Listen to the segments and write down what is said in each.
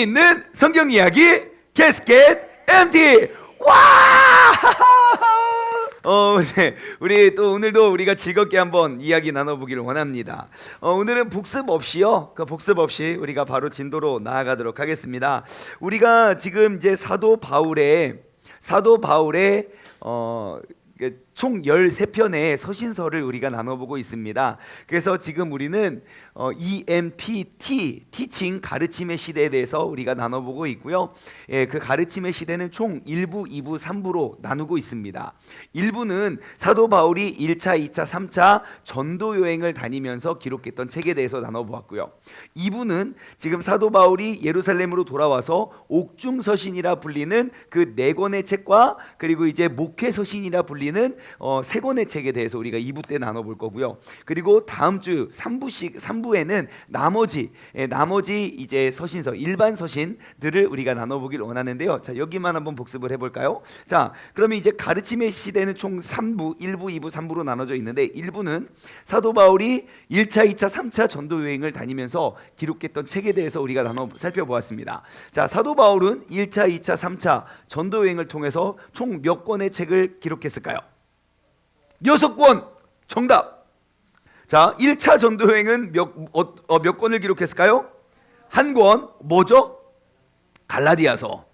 재미있는 성경 이야기 캐스켓 MT. 와! 네. 오늘도 우리가 즐겁게 한번 이야기 나눠보기를 원합니다. 오늘은 복습 없이요. 그 복습 없이 우리가 바로 진도로 나아가도록 하겠습니다. 우리가 지금 이제 사도 바울의 총 13편의 서신서를 우리가 나눠보고 있습니다. 그래서 지금 우리는 EMPT, 티칭, 가르침의 시대에 대해서 우리가 나눠보고 있고요. 그 가르침의 시대는 총 1부, 2부, 3부로 나누고 있습니다. 1부는 사도 바울이 1차, 2차, 3차 전도 여행을 다니면서 기록했던 책에 대해서 나눠보았고요. 2부는 지금 사도 바울이 예루살렘으로 돌아와서 옥중서신이라 불리는 그 4권의 책과 그리고 이제 목회서신이라 불리는 3권의 책에 대해서 우리가 2부 때 나눠볼 거고요. 그리고 다음 주 3부에는 나머지 이제 서신서, 일반 서신들을 우리가 나눠보길 원하는데요. 자, 여기만 한번 복습을 해볼까요? 자, 그러면 이제 가르침의 시대는 총 3부, 1부, 2부, 3부로 나눠져 있는데 1부는 사도 바울이 1차, 2차, 3차 전도 여행을 다니면서 기록했던 책에 대해서 우리가 살펴보았습니다. 자, 사도 바울은 1차, 2차, 3차 전도 여행을 통해서 총 몇 권의 책을 기록했을까요? 6권. 정답. 자, 1차 전도여행은 몇 권을 기록했을까요? 한 권. 뭐죠? 갈라디아서.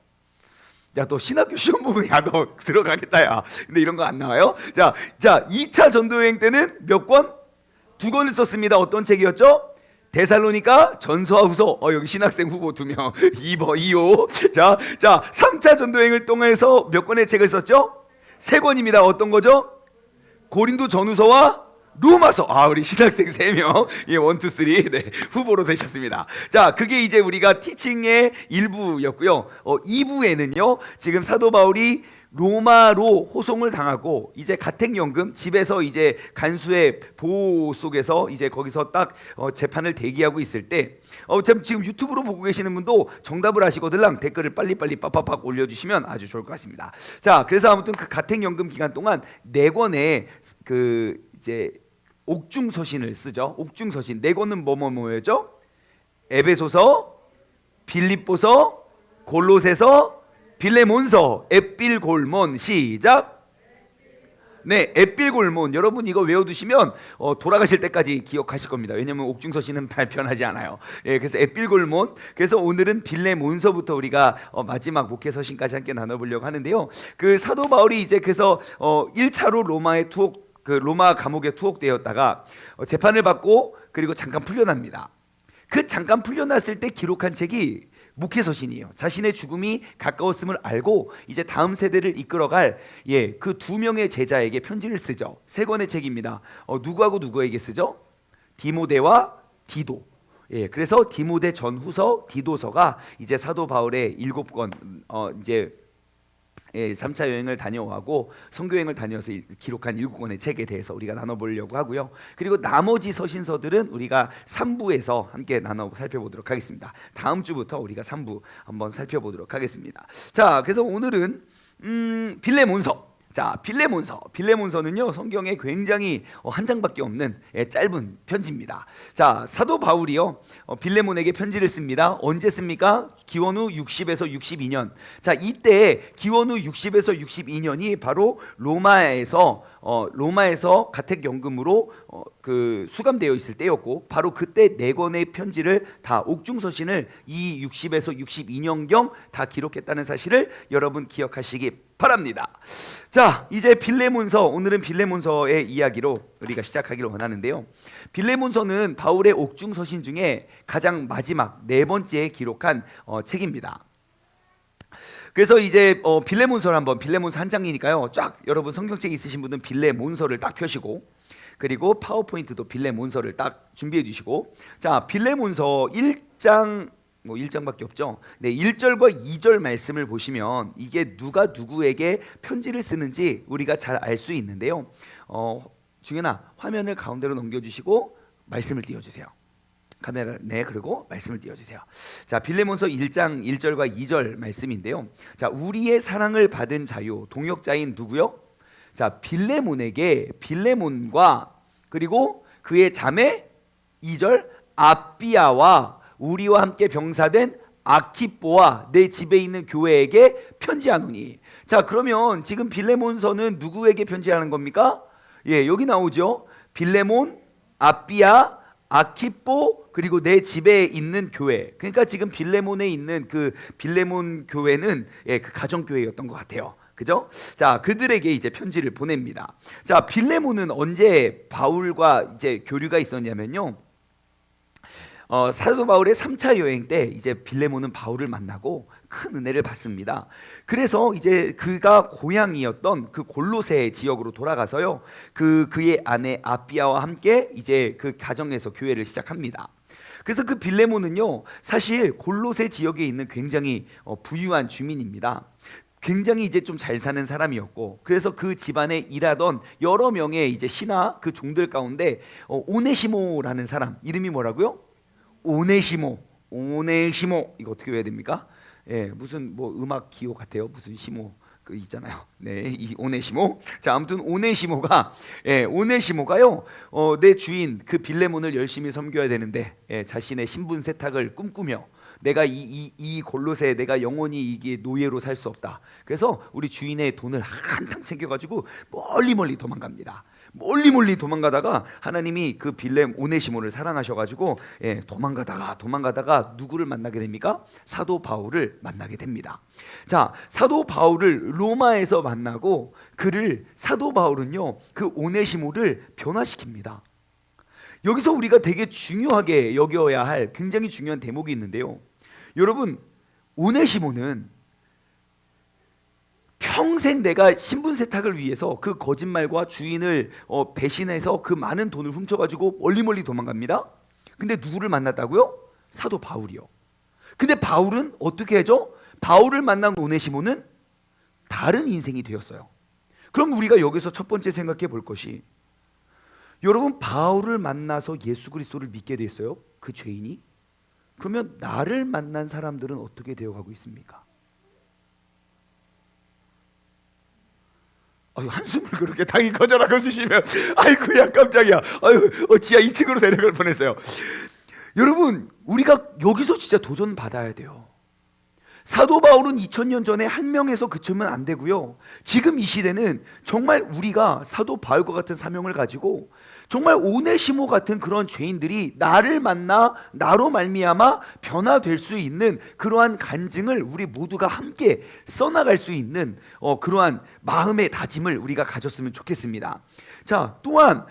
야, 또 신학교 시험 보면 야, 너 들어가겠다 야. 근데 이런 거 안 나와요? 자, 2차 전도여행 때는 몇 권? 2권을 썼습니다. 어떤 책이었죠? 데살로니가 전서와 후서. 여기 신학생 후보 2명. 2호. 자, 3차 전도여행을 통해서 몇 권의 책을 썼죠? 3권입니다. 어떤 거죠? 고린도 전후서와 로마서. 우리 신학생 3명. 예, 1, 2, 3. 네, 후보로 되셨습니다. 자, 그게 이제 우리가 티칭의 일부였고요. 2부에는요, 지금 사도 바울이 로마로 호송을 당하고 이제 가택연금, 집에서 이제 간수의 보호 속에서 이제 거기서 딱 재판을 대기하고 있을 때 지금 유튜브로 보고 계시는 분도 정답을 아시거들랑 댓글을 빨리빨리 빡빡빡 올려주시면 아주 좋을 것 같습니다. 자, 그래서 아무튼 그 가택연금 기간 동안 4권의 그 이제 옥중서신을 쓰죠. 옥중서신 4권은 뭐였죠? 에베소서, 빌립보서, 골로새서, 빌레몬서, 에필골몬. 시작. 네, 에필골몬. 여러분 이거 외워두시면 돌아가실 때까지 기억하실 겁니다. 왜냐하면 옥중서신은 발편하지 않아요. 예, 그래서 에필골몬. 그래서 오늘은 빌레몬서부터 우리가 마지막 목회서신까지 함께 나눠보려고 하는데요. 그 사도 바울이 이제 그래서 1차로 로마 감옥에 투옥되었다가 재판을 받고 그리고 잠깐 풀려납니다. 그 잠깐 풀려났을 때 기록한 책이 목회서신이에요. 자신의 죽음이 가까웠음을 알고 이제 다음 세대를 이끌어갈 그 2명의 제자에게 편지를 쓰죠. 3권의 책입니다. 누구하고 누구에게 쓰죠? 디모데와 디도. 그래서 디모데 전후서, 디도서가 이제 사도 바울의 7권 이제 3차 여행을 다녀오고 선교여행을 다녀서 기록한 7권의 책에 대해서 우리가 나눠보려고 하고요. 그리고 나머지 서신서들은 우리가 3부에서 함께 나눠 살펴보도록 하겠습니다. 다음 주부터 우리가 3부 한번 살펴보도록 하겠습니다. 자, 그래서 오늘은 빌레몬서. 자, 빌레몬서는요 성경에 굉장히 한 장밖에 없는 짧은 편지입니다. 자, 사도 바울이요 빌레몬에게 편지를 씁니다. 언제 씁니까? 기원 후 60에서 62년. 자, 이때 기원 후 60에서 62년이 바로 로마에서 가택연금으로 그 수감되어 있을 때였고, 바로 그때 4권의 편지를 다 옥중서신을 이 60에서 62년경 다 기록했다는 사실을 여러분 기억하시기 바랍니다. 자, 이제 오늘은 빌레몬서의 이야기로 우리가 시작하기를 원하는데요. 빌레몬서는 바울의 옥중서신 중에 가장 마지막 4번째에 기록한 책입니다. 그래서 이제 빌레몬서를 빌레몬서 한 장이니까요. 쫙 여러분 성경책 있으신 분은 빌레몬서를 딱 펴시고, 그리고 파워포인트도 빌레몬서를 딱 준비해 주시고, 자, 빌레몬서 1장 1장밖에 없죠. 네, 1절과 2절 말씀을 보시면 이게 누가 누구에게 편지를 쓰는지 우리가 잘 알 수 있는데요. 중현아, 화면을 가운데로 넘겨주시고 말씀을 띄워주세요. 카메라, 네, 그리고 말씀을 띄워주세요. 자, 빌레몬서 1장 1절과 2절 말씀인데요. 자, 우리의 사랑을 받은 자요, 동역자인 누구요? 자, 빌레몬과 그리고 그의 자매 2절 아삐아와 우리와 함께 병사된 아키뽀와 내 집에 있는 교회에게 편지하노니. 자, 그러면 지금 빌레몬서는 누구에게 편지하는 겁니까? 예, 여기 나오죠. 빌레몬, 아비야, 아키뽀, 그리고 내 집에 있는 교회. 그러니까 지금 빌레몬에 있는 그 빌레몬 교회는 예, 그 가정 교회였던 것 같아요. 그죠? 자, 그들에게 이제 편지를 보냅니다. 자, 빌레몬은 언제 바울과 이제 교류가 있었냐면요. 사도 바울의 3차 여행 때 이제 빌레몬은 바울을 만나고 큰 은혜를 받습니다. 그래서 이제 그가 고향이었던 그 골로새 지역으로 돌아가서요. 그의 아내 아비아와 함께 이제 그 가정에서 교회를 시작합니다. 그래서 그 빌레몬은요, 사실 골로새 지역에 있는 굉장히 부유한 주민입니다. 굉장히 이제 좀 잘 사는 사람이었고, 그래서 그 집안에 일하던 여러 명의 이제 신하 그 종들 가운데 오네시모라는 사람, 이름이 뭐라고요? 오네시모. 이거 어떻게 외워야 됩니까? 예, 무슨 뭐 음악 기호 같아요. 무슨 시모 그 있잖아요. 네, 이 오네시모. 자, 아무튼 오네시모가요. 내 주인 그 빌레몬을 열심히 섬겨야 되는데 자신의 신분 세탁을 꿈꾸며 내가 이 골로새 내가 영원히 이게 노예로 살 수 없다. 그래서 우리 주인의 돈을 한탕 챙겨가지고 멀리 도망갑니다. 멀리 도망가다가 하나님이 그 오네시모를 사랑하셔가지고 도망가다가 누구를 만나게 됩니까? 사도 바울을 만나게 됩니다. 자, 사도 바울을 로마에서 만나고 사도 바울은요 그 오네시모를 변화시킵니다. 여기서 우리가 되게 중요하게 여겨야 할 굉장히 중요한 대목이 있는데요. 여러분, 오네시모는 평생 내가 신분 세탁을 위해서 그 거짓말과 주인을 배신해서 그 많은 돈을 훔쳐가지고 멀리 도망갑니다. 근데 누구를 만났다고요? 사도 바울이요. 근데 바울은 어떻게 하죠? 바울을 만난 오네시모는 다른 인생이 되었어요. 그럼 우리가 여기서 첫 번째 생각해 볼 것이, 여러분, 바울을 만나서 예수 그리스도를 믿게 됐어요. 그 죄인이. 그러면 나를 만난 사람들은 어떻게 되어가고 있습니까? 한숨을 그렇게 당이 거절하고 쓰시면 아이고야 깜짝이야. 지하 2층으로 내려갈 뻔했어요. 여러분, 우리가 여기서 진짜 도전 받아야 돼요. 사도 바울은 2000년 전에 한 명에서 그치면 안 되고요. 지금 이 시대는 정말 우리가 사도 바울과 같은 사명을 가지고 정말 오네시모 같은 그런 죄인들이 나를 만나 나로 말미암아 변화될 수 있는 그러한 간증을 우리 모두가 함께 써나갈 수 있는 그러한 마음의 다짐을 우리가 가졌으면 좋겠습니다. 자, 또한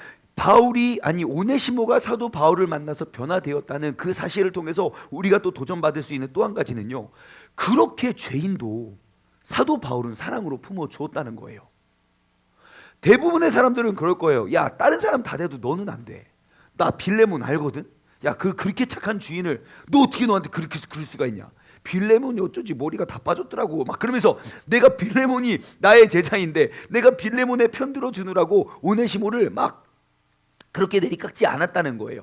오네시모가 사도 바울을 만나서 변화되었다는 그 사실을 통해서 우리가 또 도전받을 수 있는 또 한 가지는요, 그렇게 죄인도 사도 바울은 사랑으로 품어주었다는 거예요. 대부분의 사람들은 그럴 거예요. 야, 다른 사람 다 돼도 너는 안 돼. 나 빌레몬 알거든. 야, 그렇게 착한 주인을 너 어떻게 너한테 그렇게 그럴 수가 있냐. 빌레몬이 어쩌지 머리가 다 빠졌더라고. 막 그러면서 내가 빌레몬이 나의 제자인데 내가 빌레몬의 편 들어주느라고 오네시모를 막 그렇게 내리깎지 않았다는 거예요.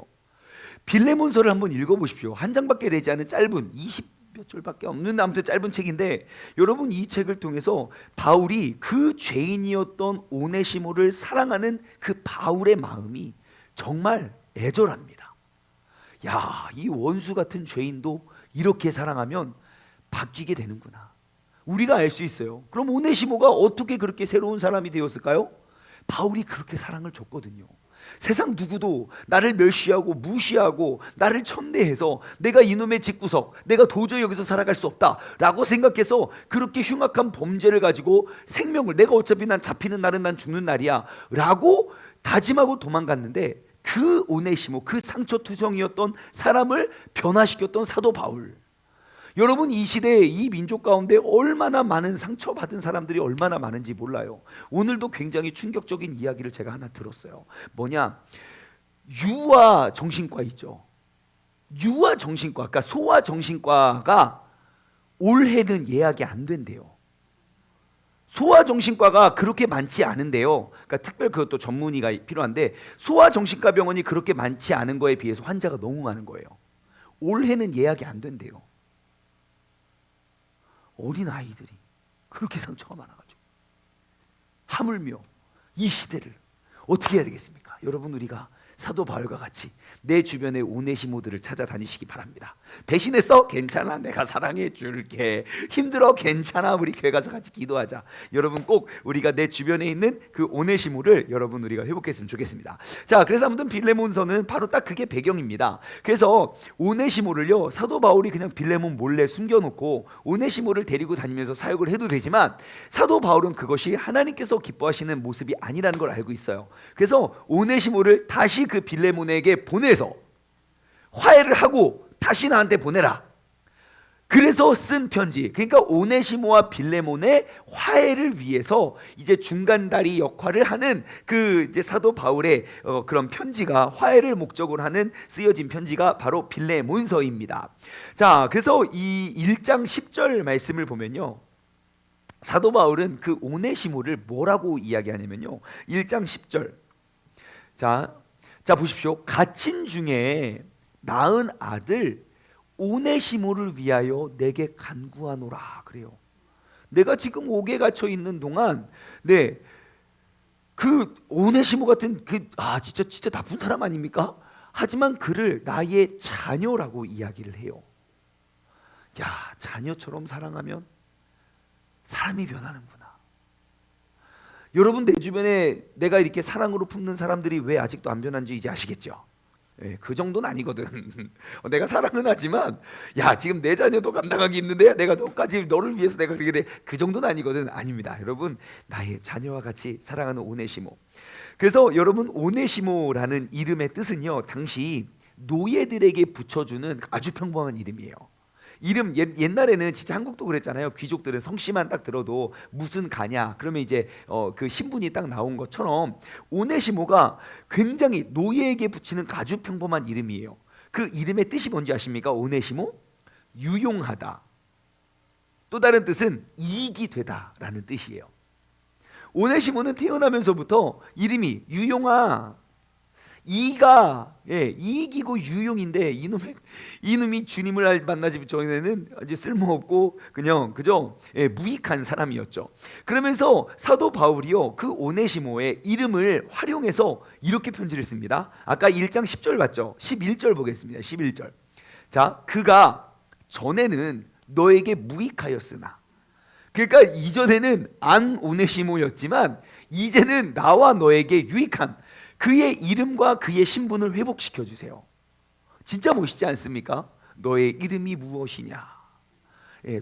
빌레몬서를 한번 읽어보십시오. 한 장밖에 되지 않은 짧은 20몇 줄밖에 없는 아무튼 짧은 책인데, 여러분, 이 책을 통해서 바울이 그 죄인이었던 오네시모를 사랑하는 그 바울의 마음이 정말 애절합니다. 야, 이 원수 같은 죄인도 이렇게 사랑하면 바뀌게 되는구나. 우리가 알 수 있어요. 그럼 오네시모가 어떻게 그렇게 새로운 사람이 되었을까요? 바울이 그렇게 사랑을 줬거든요. 세상 누구도 나를 멸시하고 무시하고 나를 천대해서 내가 이놈의 집구석, 내가 도저히 여기서 살아갈 수 없다 라고 생각해서 그렇게 흉악한 범죄를 가지고 생명을, 내가 어차피 난 잡히는 날은 난 죽는 날이야 라고 다짐하고 도망갔는데, 그 오네시모, 그 상처투성이었던 사람을 변화시켰던 사도 바울. 여러분, 이 시대에 이 민족 가운데 얼마나 많은 상처받은 사람들이 얼마나 많은지 몰라요. 오늘도 굉장히 충격적인 이야기를 제가 하나 들었어요. 뭐냐, 유아정신과 있죠. 유아정신과, 그러니까 소아정신과가 올해는 예약이 안 된대요. 소아정신과가 그렇게 많지 않은데요. 그러니까 특별 그것도 전문의가 필요한데, 소아정신과 병원이 그렇게 많지 않은 거에 비해서 환자가 너무 많은 거예요. 올해는 예약이 안 된대요. 어린 아이들이 그렇게 상처가 많아가지고, 하물며 이 시대를 어떻게 해야 되겠습니까? 여러분, 우리가 사도 바울과 같이 내 주변에 오네시모들을 찾아다니시기 바랍니다. 배신했어? 괜찮아, 내가 사랑해 줄게. 힘들어? 괜찮아, 우리 교회 가서 같이 기도하자. 여러분 꼭 우리가 내 주변에 있는 그 오네시모를 여러분 우리가 회복했으면 좋겠습니다. 자, 그래서 아무튼 빌레몬서는 바로 딱 그게 배경입니다. 그래서 오네시모를요, 사도 바울이 그냥 빌레몬 몰래 숨겨놓고 오네시모를 데리고 다니면서 사역을 해도 되지만, 사도 바울은 그것이 하나님께서 기뻐하시는 모습이 아니라는 걸 알고 있어요. 그래서 오네시모를 다시 그 빌레몬에게 보내서 화해를 하고 다시 나한테 보내라. 그래서 쓴 편지, 그러니까 오네시모와 빌레몬의 화해를 위해서 이제 중간다리 역할을 하는 그 이제 사도 바울의 그런 편지가, 화해를 목적으로 하는 쓰여진 편지가 바로 빌레몬서입니다. 자, 그래서 이 1장 10절 말씀을 보면요, 사도 바울은 그 오네시모를 뭐라고 이야기하냐면요, 1장 10절. 자 보십시오. 갇힌 중에 낳은 아들 오네시모를 위하여 내게 간구하노라 그래요. 내가 지금 옥에 갇혀 있는 동안 그 오네시모 같은 진짜 나쁜 사람 아닙니까? 하지만 그를 나의 자녀라고 이야기를 해요. 야, 자녀처럼 사랑하면 사람이 변하는구나. 여러분, 내 주변에 내가 이렇게 사랑으로 품는 사람들이 왜 아직도 안 변한지 이제 아시겠죠? 그 정도는 아니거든. 내가 사랑은 하지만, 야, 지금 내 자녀도 감당하기 힘든데 내가 너를 위해서 내가 그래, 그 정도는 아니거든. 아닙니다. 여러분, 나의 자녀와 같이 사랑하는 오네시모. 그래서 여러분, 오네시모라는 이름의 뜻은요, 당시 노예들에게 붙여주는 아주 평범한 이름이에요. 이름, 옛날에는 진짜 한국도 그랬잖아요. 귀족들은 성씨만 딱 들어도 무슨 가냐 그러면 이제 그 신분이 딱 나온 것처럼 오네시모가 굉장히 노예에게 붙이는 아주 평범한 이름이에요. 그 이름의 뜻이 뭔지 아십니까? 오네시모, 유용하다. 또 다른 뜻은 이익이 되다라는 뜻이에요. 오네시모는 태어나면서부터 이름이 유용하, 이익이고 유용인데, 이놈이 주님을 만나지 전에는 아주 쓸모없고 그냥 무익한 사람이었죠. 그러면서 사도 바울이요, 그 오네시모의 이름을 활용해서 이렇게 편지를 씁니다. 아까 1장 10절 봤죠? 11절 보겠습니다. 11절. 자, 그가 전에는 너에게 무익하였으나, 그러니까 이전에는 안 오네시모였지만 이제는 나와 너에게 유익한 그의 이름과 그의 신분을 회복시켜 주세요. 진짜 멋있지 않습니까? 너의 이름이 무엇이냐?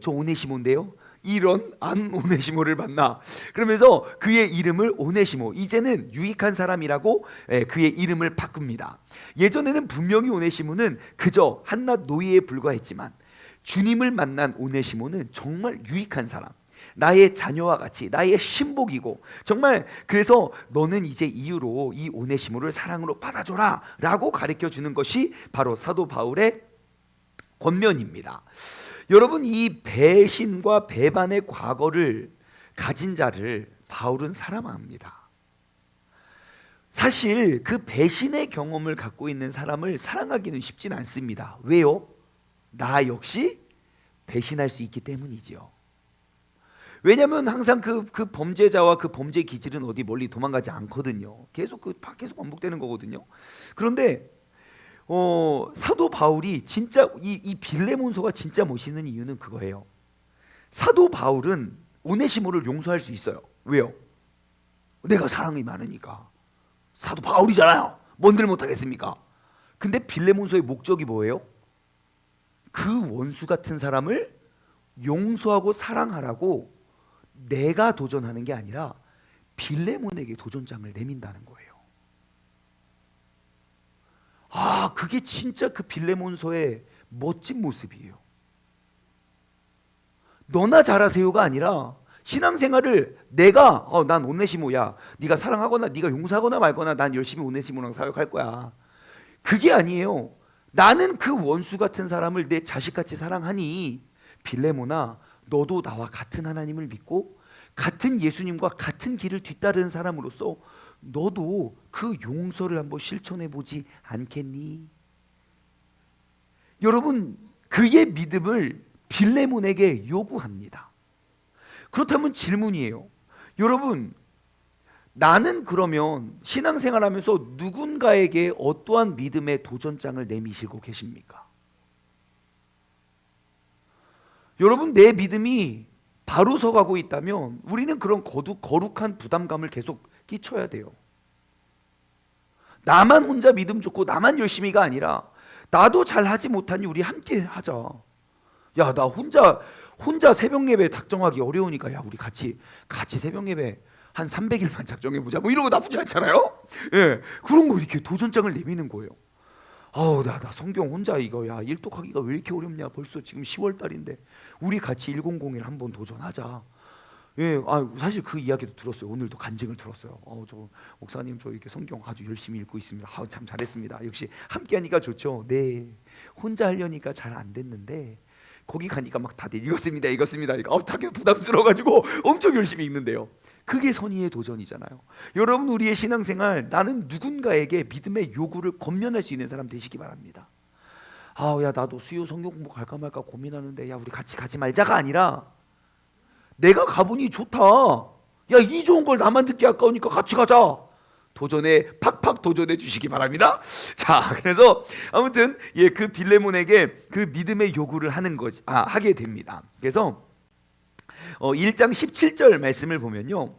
저 오네시모인데요, 이런 안 오네시모를 만나. 그러면서 그의 이름을 오네시모, 이제는 유익한 사람이라고 그의 이름을 바꿉니다. 예전에는 분명히 오네시모는 그저 한낱 노예에 불과했지만, 주님을 만난 오네시모는 정말 유익한 사람, 나의 자녀와 같이 나의 신복이고, 정말 그래서 너는 이제 이후로 이 오네시모를 사랑으로 받아줘라 라고 가르쳐 주는 것이 바로 사도 바울의 권면입니다. 여러분, 이 배신과 배반의 과거를 가진 자를 바울은 사랑합니다. 사실 그 배신의 경험을 갖고 있는 사람을 사랑하기는 쉽진 않습니다. 왜요? 나 역시 배신할 수 있기 때문이지요. 왜냐하면 항상 그 범죄자와 그 범죄 기질은 어디 멀리 도망가지 않거든요. 계속 반복되는 거거든요. 그런데 사도 바울이 진짜 이 빌레몬서가 진짜 멋있는 이유는 그거예요. 사도 바울은 오네시모를 용서할 수 있어요. 왜요? 내가 사랑이 많으니까. 사도 바울이잖아요. 뭔들 못하겠습니까? 근데 빌레몬서의 목적이 뭐예요? 그 원수 같은 사람을 용서하고 사랑하라고 내가 도전하는 게 아니라 빌레몬에게 도전장을 내민다는 거예요. 그게 진짜 그 빌레몬서의 멋진 모습이에요. 너나 잘하세요가 아니라 신앙생활을 내가 난 오네시모야, 네가 사랑하거나 네가 용서하거나 말거나 난 열심히 오네시모랑 사역할 거야, 그게 아니에요. 나는 그 원수 같은 사람을 내 자식같이 사랑하니 빌레몬아, 너도 나와 같은 하나님을 믿고 같은 예수님과 같은 길을 뒤따르는 사람으로서 너도 그 용서를 한번 실천해 보지 않겠니? 여러분, 그의 믿음을 빌레몬에게 요구합니다. 그렇다면 질문이에요. 여러분, 나는 그러면 신앙생활하면서 누군가에게 어떠한 믿음의 도전장을 내미시고 계십니까? 여러분, 내 믿음이 바로 서가고 있다면 우리는 그런 거룩한 부담감을 계속 끼쳐야 돼요. 나만 혼자 믿음 좋고 나만 열심히가 아니라 나도 잘하지 못하니 우리 함께 하자. 야, 나 혼자 새벽 예배 작정하기 어려우니까 야, 우리 같이 새벽 예배 한 300일만 작정해 보자. 뭐 이런 거 나쁘지 않잖아요? 예, 그런 거 이렇게 도전장을 내미는 거예요. 아우, 나 성경 혼자 이거 야 일독하기가 왜 이렇게 어렵냐. 벌써 지금 10월 달인데 우리 같이 1001 한번 도전하자. 예, 사실 그 이야기도 들었어요. 오늘도 간증을 들었어요. 저 목사님 저 이렇게 성경 아주 열심히 읽고 있습니다. 참 잘했습니다. 역시 함께하니까 좋죠. 네, 혼자 하려니까 잘 안 됐는데 거기 가니까 막 다들 읽었습니다. 당연히 부담스러워가지고 엄청 열심히 읽는데요. 그게 선의의 도전이잖아요. 여러분, 우리의 신앙생활, 나는 누군가에게 믿음의 요구를 건면할 수 있는 사람 되시기 바랍니다. 야, 나도 수요 성경 공부 갈까 말까 고민하는데 야, 우리 같이 가지 말자가 아니라 내가 가보니 좋다. 야, 이 좋은 걸 나만 듣기 아까우니까 같이 가자. 팍팍 도전해 주시기 바랍니다. 자, 그래서 아무튼 그 빌레몬에게 그 믿음의 요구를 하게 됩니다. 그래서 1장 17절 말씀을 보면요,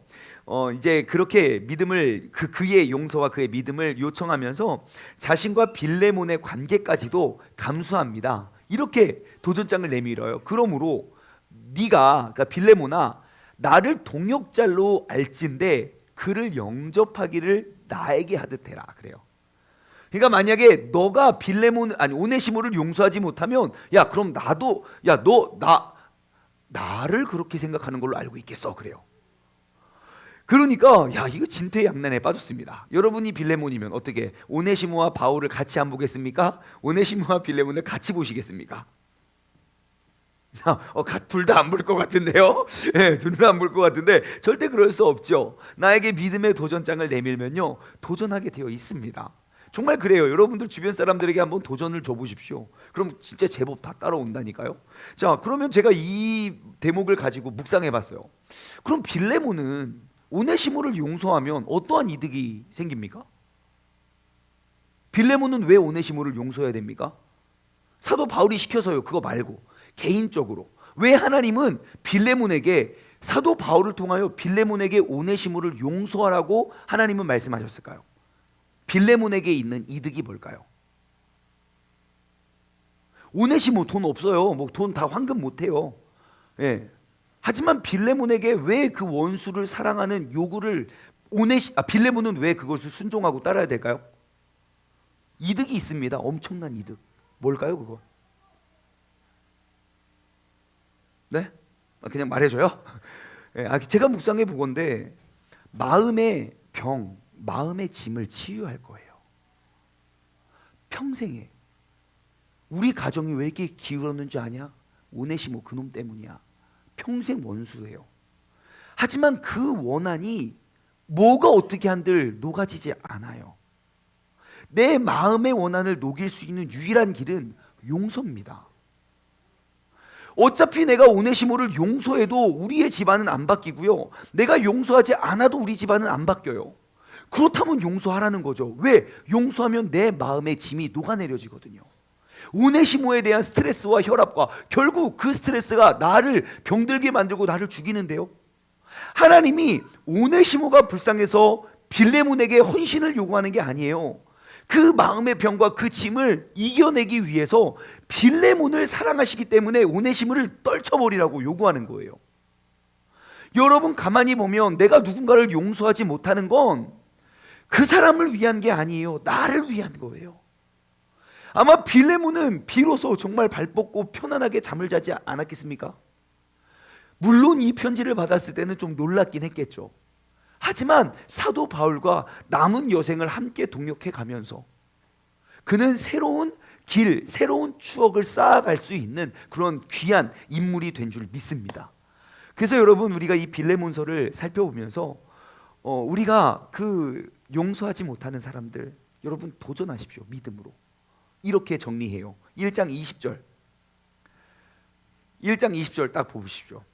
이제 그렇게 믿음을 그의 용서와 그의 믿음을 요청하면서 자신과 빌레몬의 관계까지도 감수합니다. 이렇게 도전장을 내밀어요. 그러므로 네가, 그러니까 빌레몬아, 나를 동역자로 알진대 그를 영접하기를 나에게 하듯 해라. 그래요. 그러니까 만약에 너가 오네시모를 용서하지 못하면 야, 그럼 나도 나를 그렇게 생각하는 걸로 알고 있겠어. 그래요. 그러니까 야, 이거 진퇴양난에 빠졌습니다. 여러분이 빌레몬이면 어떻게 오네시모와 바울을 같이 안 보겠습니까? 오네시모와 빌레몬을 같이 보시겠습니까? 둘 다 안 볼 것 같은데요. 네, 둘 다 안 볼 것 같은데 절대 그럴 수 없죠. 나에게 믿음의 도전장을 내밀면요, 도전하게 되어 있습니다. 정말 그래요. 여러분들 주변 사람들에게 한번 도전을 줘보십시오. 그럼 진짜 제법 다 따라온다니까요. 자, 그러면 제가 이 대목을 가지고 묵상해봤어요. 그럼 빌레몬은 오네시모를 용서하면 어떠한 이득이 생깁니까? 빌레몬은 왜 오네시모를 용서해야 됩니까? 사도 바울이 시켜서요. 그거 말고 개인적으로 왜 하나님은 빌레몬에게, 사도 바울을 통하여 빌레몬에게 오네시모를 용서하라고 하나님은 말씀하셨을까요? 빌레몬에게 있는 이득이 뭘까요? 오네시모 돈 없어요. 뭐 돈 다 환급 못해요. 예. 하지만 빌레몬에게 왜 그 원수를 사랑하는 요구를 빌레몬은 왜 그것을 순종하고 따라야 될까요? 이득이 있습니다. 엄청난 이득. 뭘까요, 그거? 네? 그냥 말해줘요. 예, 제가 묵상해 보건데 마음의 병, 마음의 짐을 치유할 거예요. 평생에. 우리 가정이 왜 이렇게 기울었는지 아냐? 오네시모 그놈 때문이야. 평생 원수예요. 하지만 그 원한이 뭐가 어떻게 한들 녹아지지 않아요. 내 마음의 원한을 녹일 수 있는 유일한 길은 용서입니다. 어차피 내가 오네시모를 용서해도 우리의 집안은 안 바뀌고요, 내가 용서하지 않아도 우리 집안은 안 바뀌어요. 그렇다면 용서하라는 거죠. 왜? 용서하면 내 마음의 짐이 녹아내려지거든요. 오네시모에 대한 스트레스와 혈압과 결국 그 스트레스가 나를 병들게 만들고 나를 죽이는데요. 하나님이 오네시모가 불쌍해서 빌레몬에게 헌신을 요구하는 게 아니에요. 그 마음의 병과 그 짐을 이겨내기 위해서 빌레몬을 사랑하시기 때문에 오네시모를 떨쳐버리라고 요구하는 거예요. 여러분, 가만히 보면 내가 누군가를 용서하지 못하는 건 그 사람을 위한 게 아니에요. 나를 위한 거예요. 아마 빌레몬은 비로소 정말 발 뻗고 편안하게 잠을 자지 않았겠습니까? 물론 이 편지를 받았을 때는 좀 놀랐긴 했겠죠. 하지만 사도 바울과 남은 여생을 함께 동역해 가면서 그는 새로운 길, 새로운 추억을 쌓아갈 수 있는 그런 귀한 인물이 된 줄 믿습니다. 그래서 여러분, 우리가 이 빌레몬서를 살펴보면서 우리가 그 용서하지 못하는 사람들, 여러분 도전하십시오. 믿음으로. 이렇게 정리해요. 1장 20절. 1장 20절 딱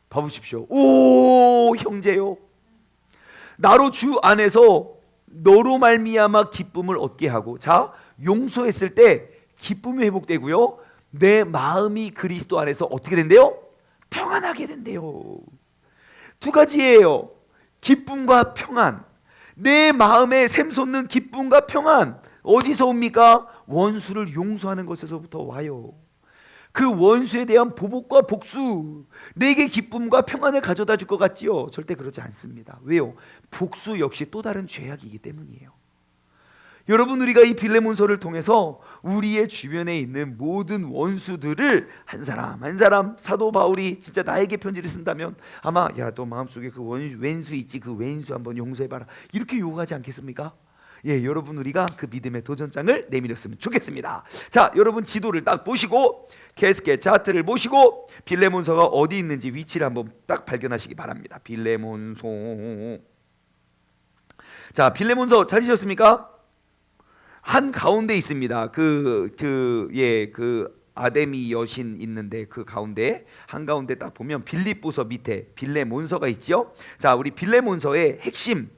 봐보십시오. 오, 형제요, 나로 주 안에서 너로 말미암아 기쁨을 얻게 하고, 자, 용서했을 때 기쁨이 회복되고요, 내 마음이 그리스도 안에서 어떻게 된대요? 평안하게 된대요. 두 가지예요. 기쁨과 평안. 내 마음에 샘솟는 기쁨과 평안 어디서 옵니까? 원수를 용서하는 것에서부터 와요. 그 원수에 대한 보복과 복수, 내게 기쁨과 평안을 가져다 줄 것 같지요? 절대 그렇지 않습니다. 왜요? 복수 역시 또 다른 죄악이기 때문이에요. 여러분, 우리가 이 빌레몬서를 통해서 우리의 주변에 있는 모든 원수들을 한 사람 한 사람, 사도 바울이 진짜 나에게 편지를 쓴다면 아마 야, 너 마음속에 그 왼수 있지, 그 왼수 한번 용서해봐라, 이렇게 요구하지 않겠습니까? 예, 여러분, 우리가 그 믿음의 도전장을 내밀었으면 좋겠습니다. 자, 여러분, 지도를 딱 보시고 캐스켓 차트를 보시고 빌레몬서가 어디 있는지 위치를 한번 딱 발견하시기 바랍니다. 빌레몬서. 자, 빌레몬서 찾으셨습니까? 한 가운데 있습니다. 그 아데미 여신 있는데 그 가운데 한 가운데 딱 보면 빌립보서 밑에 빌레몬서가 있지요. 자, 우리 빌레몬서의 핵심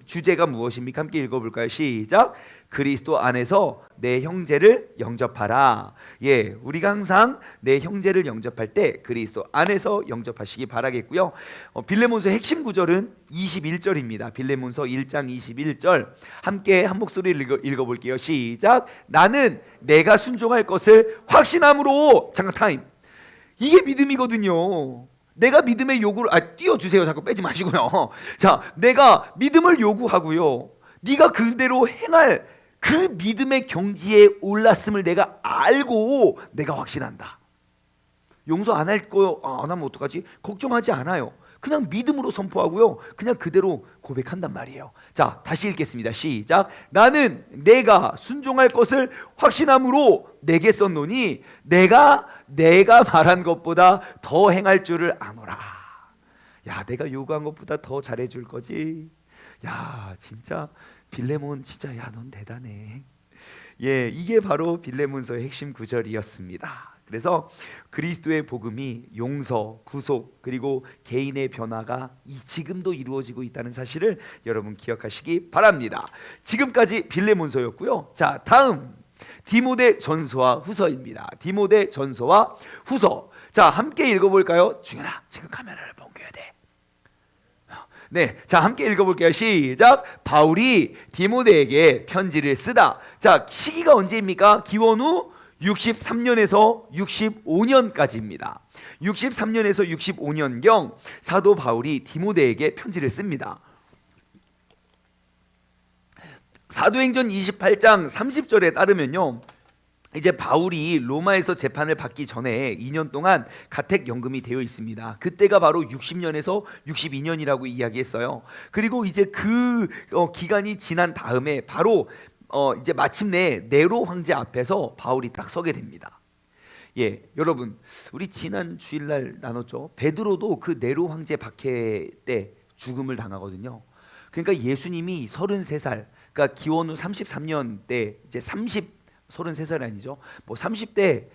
주제가 무엇입니까? 함께 읽어볼까요? 시작. 그리스도 안에서 내 형제를 영접하라. 예, 우리가 항상 내 형제를 영접할 때 그리스도 안에서 영접하시기 바라겠고요. 빌레몬서의 핵심 구절은 21절입니다. 빌레몬서 1장 21절 함께 한 목소리를 읽어볼게요. 시작. 나는 내가 순종할 것을 확신함으로. 잠깐 타임. 이게 믿음이거든요. 내가 믿음의 요구를 띄워주세요. 자꾸 빼지 마시고요. 자, 내가 믿음을 요구하고요, 네가 그대로 행할 그 믿음의 경지에 올랐음을 내가 알고 내가 확신한다. 용서 안 할 거 안 하면 어떡하지? 걱정하지 않아요. 그냥 믿음으로 선포하고요, 그냥 그대로 고백한단 말이에요. 자, 다시 읽겠습니다. 시작. 나는 내가 순종할 것을 확신함으로 내게 썼노니 내가 말한 것보다 더 행할 줄을 아노라. 야, 내가 요구한 것보다 더 잘해줄 거지. 야, 진짜 빌레몬 진짜, 야, 넌 대단해. 예, 이게 바로 빌레몬서의 핵심 구절이었습니다. 그래서 그리스도의 복음이 용서, 구속, 그리고 개인의 변화가 지금도 이루어지고 있다는 사실을 여러분 기억하시기 바랍니다. 지금까지 빌레몬서였고요. 자, 다음 디모데 전서와 후서입니다. 디모데 전서와 후서. 자, 함께 읽어볼까요? 중현아, 지금 카메라를 넘겨야 돼. 네, 자, 함께 읽어볼게요. 시작. 바울이 디모데에게 편지를 쓰다. 자, 시기가 언제입니까? 기원 후 63년에서 65년까지입니다. 63년에서 65년경 사도 바울이 디모데에게 편지를 씁니다. 사도행전 28장 30절에 따르면요, 이제 바울이 로마에서 재판을 받기 전에 2년 동안 가택연금이 되어 있습니다. 그때가 바로 60년에서 62년이라고 이야기했어요. 그리고 이제 그 기간이 지난 다음에 바로 이제 마침내 네로 황제 앞에서 바울이 딱 서게 됩니다. 예, 여러분, 우리 지난 주일날 나눴죠. 베드로도 그 네로 황제 박해 때 죽음을 당하거든요. 그러니까 예수님이 33살, 그러니까 기원 후 33년 때 이제 33살 아니죠. 뭐 30대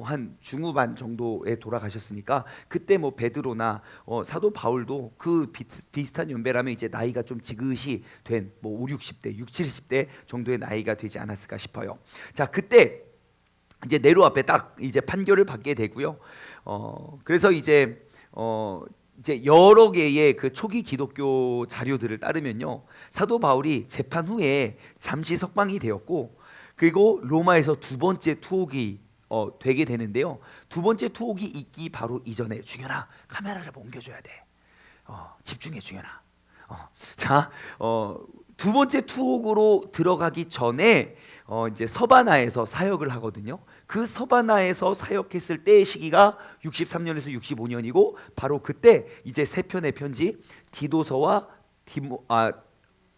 한 중후반 정도에 돌아가셨으니까 그때 뭐 베드로나 사도 바울도 그 비슷한 연배라면 이제 나이가 좀 지긋이 된 뭐 5, 60대, 6, 70대 정도의 나이가 되지 않았을까 싶어요. 자, 그때 이제 네로 앞에 딱 이제 판결을 받게 되고요. 그래서 이제 여러 개의 그 초기 기독교 자료들을 따르면요, 사도 바울이 재판 후에 잠시 석방이 되었고, 그리고 로마에서 두 번째 투옥이 되게 되는데요. 두 번째 투옥이 있기 바로 이전에, 중현아, 카메라를 옮겨줘야 돼. 집중해, 중현아. 자, 두 번째 투옥으로 들어가기 전에 이제 서바나에서 사역을 하거든요. 그 서바나에서 사역했을 때의 시기가 63년에서 65년이고 바로 그때 이제 세 편의 편지, 디도서와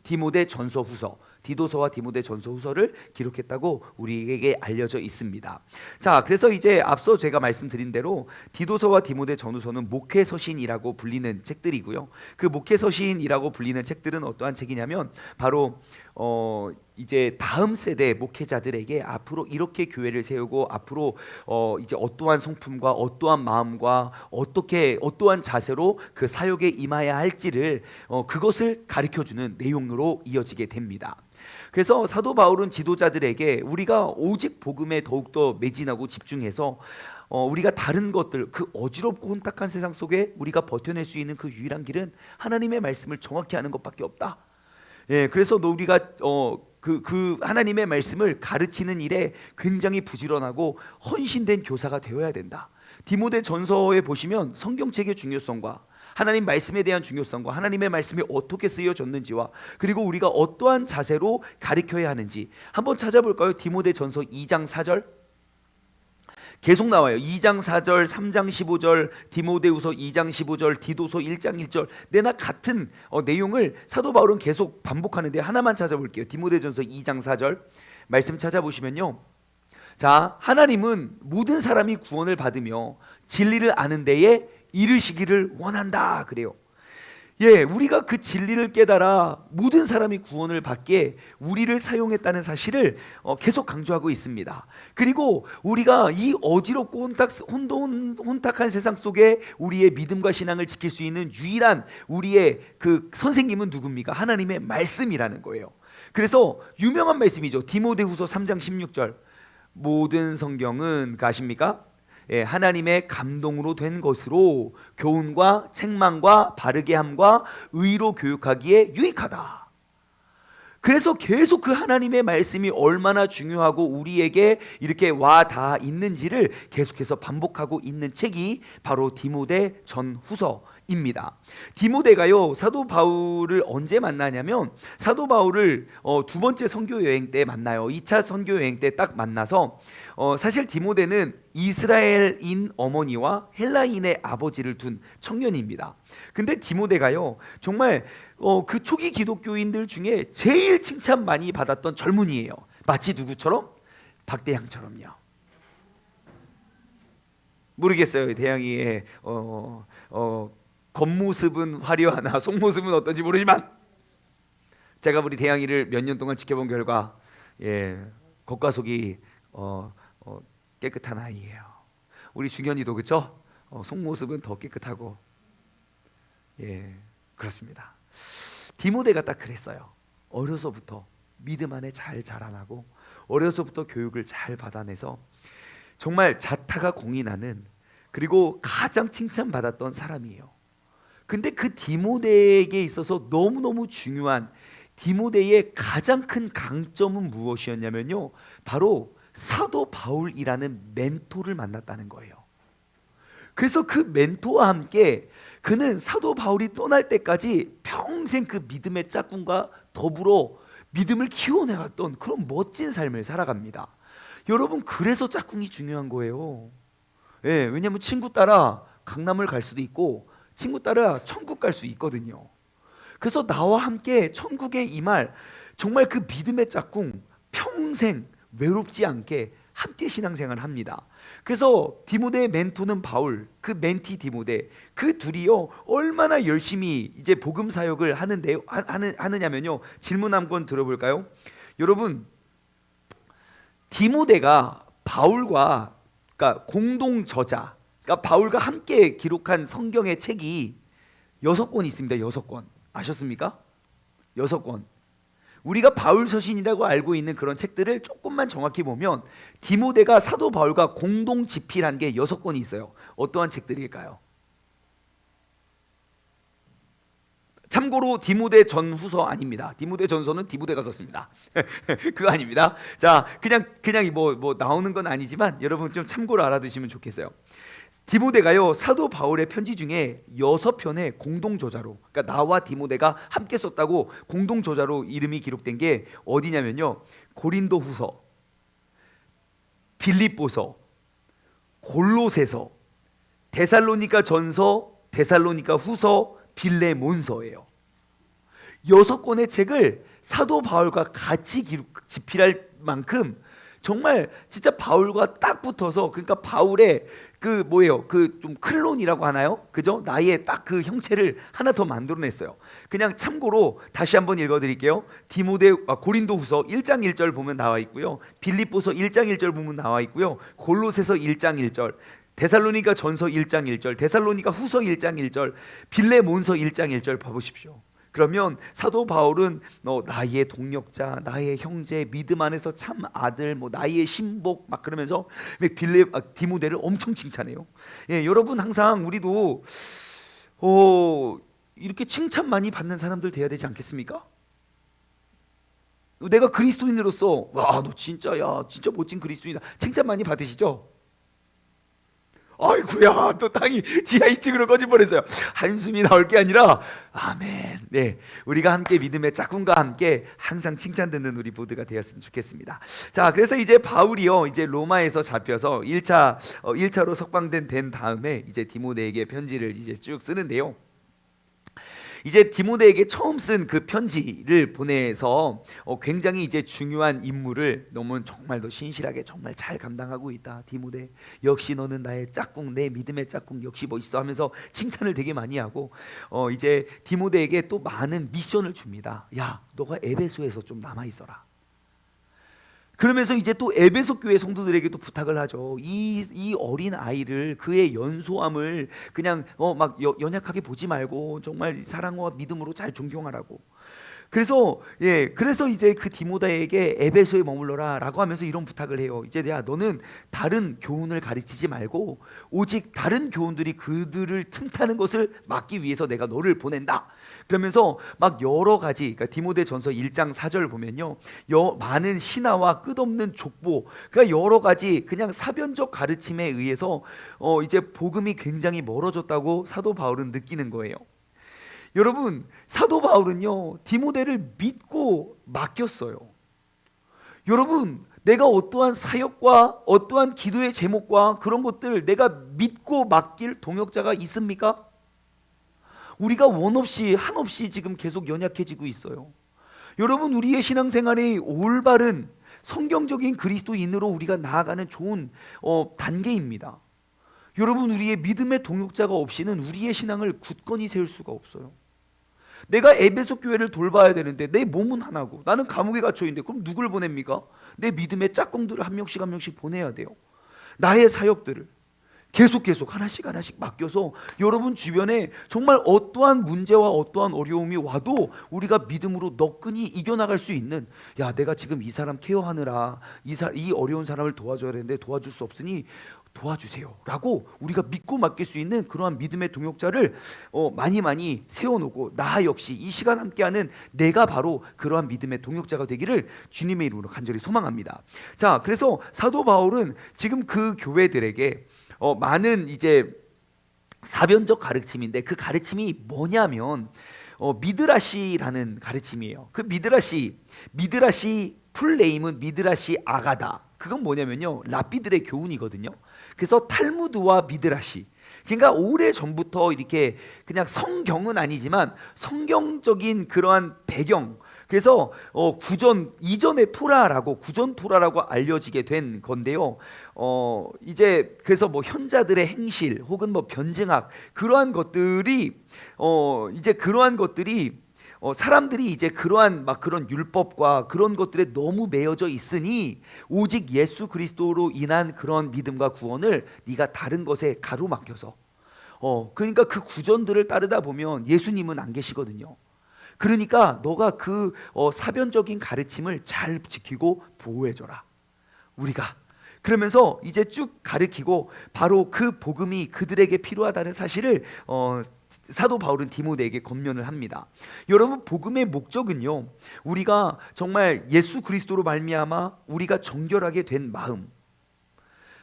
디모데 전서 후서, 디도서와 디모데 전서 후서를 기록했다고 우리에게 알려져 있습니다. 자, 그래서 이제 앞서 제가 말씀드린 대로 디도서와 디모데 전후서는 목회서신이라고 불리는 책들이고요. 그 목회서신이라고 불리는 책들은 어떠한 책이냐면 바로 이제 다음 세대 목회자들에게 앞으로 이렇게 교회를 세우고 앞으로 이제 어떠한 성품과 어떠한 마음과 어떠한 자세로 그 사역에 임해야 할지를 그것을 가르쳐주는 내용으로 이어지게 됩니다. 그래서 사도 바울은 지도자들에게 우리가 오직 복음에 더욱더 매진하고 집중해서 우리가 다른 것들, 그 어지럽고 혼탁한 세상 속에 우리가 버텨낼 수 있는 그 유일한 길은 하나님의 말씀을 정확히 아는 것밖에 없다. 예, 그래서 우리가 그 하나님의 말씀을 가르치는 일에 굉장히 부지런하고 헌신된 교사가 되어야 된다. 디모데 전서에 보시면 성경책의 중요성과 하나님 말씀에 대한 중요성과 하나님의 말씀이 어떻게 쓰여졌는지와 그리고 우리가 어떠한 자세로 가르쳐야 하는지 한번 찾아볼까요? 디모데 전서 2장 4절 계속 나와요. 2장 4절, 3장 15절, 디모데후서 2장 15절, 디도서 1장 1절. 내나 같은 내용을 사도 바울은 계속 반복하는데 하나만 찾아볼게요. 디모데전서 2장 4절 말씀 찾아보시면요. 자, 하나님은 모든 사람이 구원을 받으며 진리를 아는 데에 이르시기를 원한다 그래요. 예, 우리가 그 진리를 깨달아 모든 사람이 구원을 받게 우리를 사용했다는 사실을 계속 강조하고 있습니다. 그리고 우리가 이 어지럽고 혼탁한 세상 속에 우리의 믿음과 신앙을 지킬 수 있는 유일한 우리의 그 선생님은 누굽니까? 하나님의 말씀이라는 거예요. 그래서 유명한 말씀이죠. 디모데후서 3장 16절 모든 성경은 아십니까? 예, 하나님의 감동으로 된 것으로 교훈과 책망과 바르게 함과 의로 교육하기에 유익하다. 그래서 계속 그 하나님의 말씀이 얼마나 중요하고 우리에게 이렇게 와 닿아 있는지를 계속해서 반복하고 있는 책이 바로 디모데 전후서입니다. 디모데가요 사도 바울을 언제 만나냐면 사도 바울을 두 번째 선교 여행 때 만나요. 2차 선교 여행 때 딱 만나서 사실 디모데는 이스라엘인 어머니와 헬라인의 아버지를 둔 청년입니다. 근데 디모데가요 정말 그 초기 기독교인들 중에 제일 칭찬 많이 받았던 젊은이에요. 마치 누구처럼? 박대향처럼요. 모르겠어요. 대향이의 겉모습은 화려하나 속모습은 어떤지 모르지만 제가 우리 대향이를 몇 년 동안 지켜본 결과 겉과 속이 깨끗한 아이예요. 우리 중현이도 그렇죠? 속모습은 더 깨끗하고 그렇습니다. 디모데가 딱 그랬어요. 어려서부터 믿음 안에 잘 자라나고 어려서부터 교육을 잘 받아내서 정말 자타가 공이 나는 그리고 가장 칭찬받았던 사람이에요. 근데 그 디모데에게 있어서 너무너무 중요한 디모데의 가장 큰 강점은 무엇이었냐면요 바로 사도 바울이라는 멘토를 만났다는 거예요. 그래서 그 멘토와 함께 그는 사도 바울이 떠날 때까지 평생 그 믿음의 짝꿍과 더불어 믿음을 키워내갔던 그런 멋진 삶을 살아갑니다. 여러분 그래서 짝꿍이 중요한 거예요. 왜냐하면 친구 따라 강남을 갈 수도 있고 친구 따라 천국 갈 수 있거든요. 그래서 나와 함께 천국에 임할 정말 그 믿음의 짝꿍 평생 외롭지 않게 함께 신앙생활을 합니다. 그래서 디모데의 멘토는 바울, 그 멘티 디모데, 그 둘이요 얼마나 열심히 이제 복음 사역을 하느냐면요 질문 한번 들어볼까요? 여러분 디모데가 바울과 그러니까 공동 저자, 그러니까 바울과 함께 기록한 성경의 책이 6권 있습니다. 6권 아셨습니까? 6권. 우리가 바울 서신이라고 알고 있는 그런 책들을 조금만 정확히 보면 디모데가 사도 바울과 공동 집필한 게 6권이 있어요. 어떠한 책들일까요? 참고로 디모데 전후서 아닙니다. 디모데 전서는 디모데가 썼습니다. 그거 아닙니다. 자, 그냥 뭐 나오는 건 아니지만 여러분 좀 참고로 알아두시면 좋겠어요. 디모데가요 사도 바울의 편지 중에 6편의 공동 저자로, 그러니까 나와 디모데가 함께 썼다고 공동 저자로 이름이 기록된 게 어디냐면요 고린도후서, 빌립보서, 골로새서, 데살로니가 전서, 데살로니가 후서, 빌레몬서예요. 6권의 책을 사도 바울과 같이 집필할 만큼 정말 진짜 바울과 딱 붙어서, 그러니까 바울의 그 뭐예요? 그 좀 클론이라고 하나요? 그죠? 나의 딱 그 형체를 하나 더 만들어냈어요. 그냥 참고로 다시 한번 읽어드릴게요. 고린도후서 1장 1절 보면 나와 있고요. 빌립보서 1장 1절 보면 나와 있고요. 골로새서 1장 1절, 데살로니가 전서 1장 1절, 데살로니가 후서 1장 1절, 빌레몬서 1장 1절 봐보십시오. 그러면 사도 바울은 나의 동력자, 나의 형제, 믿음 안에서 참 아들, 나의 신복 막 그러면서 디모데를 엄청 칭찬해요. 예, 여러분 항상 우리도 이렇게 칭찬 많이 받는 사람들 돼야 되지 않겠습니까? 내가 그리스도인으로서 와, 너 진짜 진짜 멋진 그리스도인이다, 칭찬 많이 받으시죠? 아이구야, 또 땅이 지하 2층으로 꺼질 뻔했어요. 한숨이 나올 게 아니라 아멘. 네, 우리가 함께 믿음의 짝꿍과 함께 항상 칭찬 듣는 우리 모두가 되었으면 좋겠습니다. 자, 그래서 이제 바울이요, 이제 로마에서 잡혀서 1차로 석방된 다음에 이제 디모데에게 편지를 이제 쭉 쓰는데요. 이제 디모데에게 처음 쓴 그 편지를 보내서 굉장히 이제 중요한 임무를 너무 정말 너 신실하게 정말 잘 감당하고 있다, 디모데. 역시 너는 나의 짝꿍, 내 믿음의 짝꿍 역시 멋있어 하면서 칭찬을 되게 많이 하고 이제 디모데에게 또 많은 미션을 줍니다. 야, 너가 에베소에서 좀 남아 있어라. 그러면서 이제 또 에베소 교회 성도들에게도 부탁을 하죠. 이 어린 아이를, 그의 연소함을 그냥 막 연약하게 보지 말고 정말 사랑과 믿음으로 잘 존경하라고. 그래서 이제 그 디모데에게 에베소에 머물러라라고 하면서 이런 부탁을 해요. 이제 야, 너는 다른 교훈을 가르치지 말고 오직 다른 교훈들이 그들을 틈타는 것을 막기 위해서 내가 너를 보낸다. 그러면서 막 여러 가지, 그러니까 디모데전서 1장 4절 보면요, 많은 신하와 끝없는 족보, 그러니까 여러 가지 그냥 사변적 가르침에 의해서 이제 복음이 굉장히 멀어졌다고 사도 바울은 느끼는 거예요. 여러분, 사도 바울은요, 디모데를 믿고 맡겼어요. 여러분, 내가 어떠한 사역과 어떠한 기도의 제목과 그런 것들 내가 믿고 맡길 동역자가 있습니까? 우리가 원 없이 한없이 지금 계속 연약해지고 있어요. 여러분, 우리의 신앙생활이 올바른 성경적인 그리스도인으로 우리가 나아가는 좋은 단계입니다. 여러분, 우리의 믿음의 동역자가 없이는 우리의 신앙을 굳건히 세울 수가 없어요. 내가 에베소 교회를 돌봐야 되는데 내 몸은 하나고 나는 감옥에 갇혀 있는데 그럼 누굴 보냅니까? 내 믿음의 짝꿍들을 한 명씩 보내야 돼요. 나의 사역들을 계속 하나씩 맡겨서 여러분 주변에 정말 어떠한 문제와 어떠한 어려움이 와도 우리가 믿음으로 너끈히 이겨나갈 수 있는, 야, 내가 지금 이 사람 케어하느라 이 어려운 사람을 도와줘야 되는데 도와줄 수 없으니 도와주세요 라고 우리가 믿고 맡길 수 있는 그러한 믿음의 동역자를 많이 세워놓고, 나 역시 이 시간 함께하는 내가 바로 그러한 믿음의 동역자가 되기를 주님의 이름으로 간절히 소망합니다. 자, 그래서 사도 바울은 지금 그 교회들에게 많은 이제 사변적 가르침인데, 그 가르침이 뭐냐면 미드라시라는 가르침이에요. 그 미드라시 풀네임은 미드라시 아가다. 그건 뭐냐면요, 랍비들의 교훈이거든요. 그래서 탈무드와 미드라시, 그러니까 오래전부터 이렇게 그냥 성경은 아니지만 성경적인 그러한 배경, 그래서 이전의 구전 토라라고 알려지게 된 건데요. 이제 그래서 현자들의 행실 혹은 변증학, 그러한 것들이 사람들이 이제 그러한 그런 율법과 그런 것들에 너무 매여져 있으니 오직 예수 그리스도로 인한 그런 믿음과 구원을 네가 다른 것에 가로막혀서 그러니까 그 구전들을 따르다 보면 예수님은 안 계시거든요. 그러니까 너가 그 사변적인 가르침을 잘 지키고 보호해줘라, 우리가. 그러면서 이제 쭉 가르치고 바로 그 복음이 그들에게 필요하다는 사실을 사도 바울은 디모데에게 권면을 합니다. 여러분, 복음의 목적은요, 우리가 정말 예수 그리스도로 말미암아 우리가 정결하게 된 마음,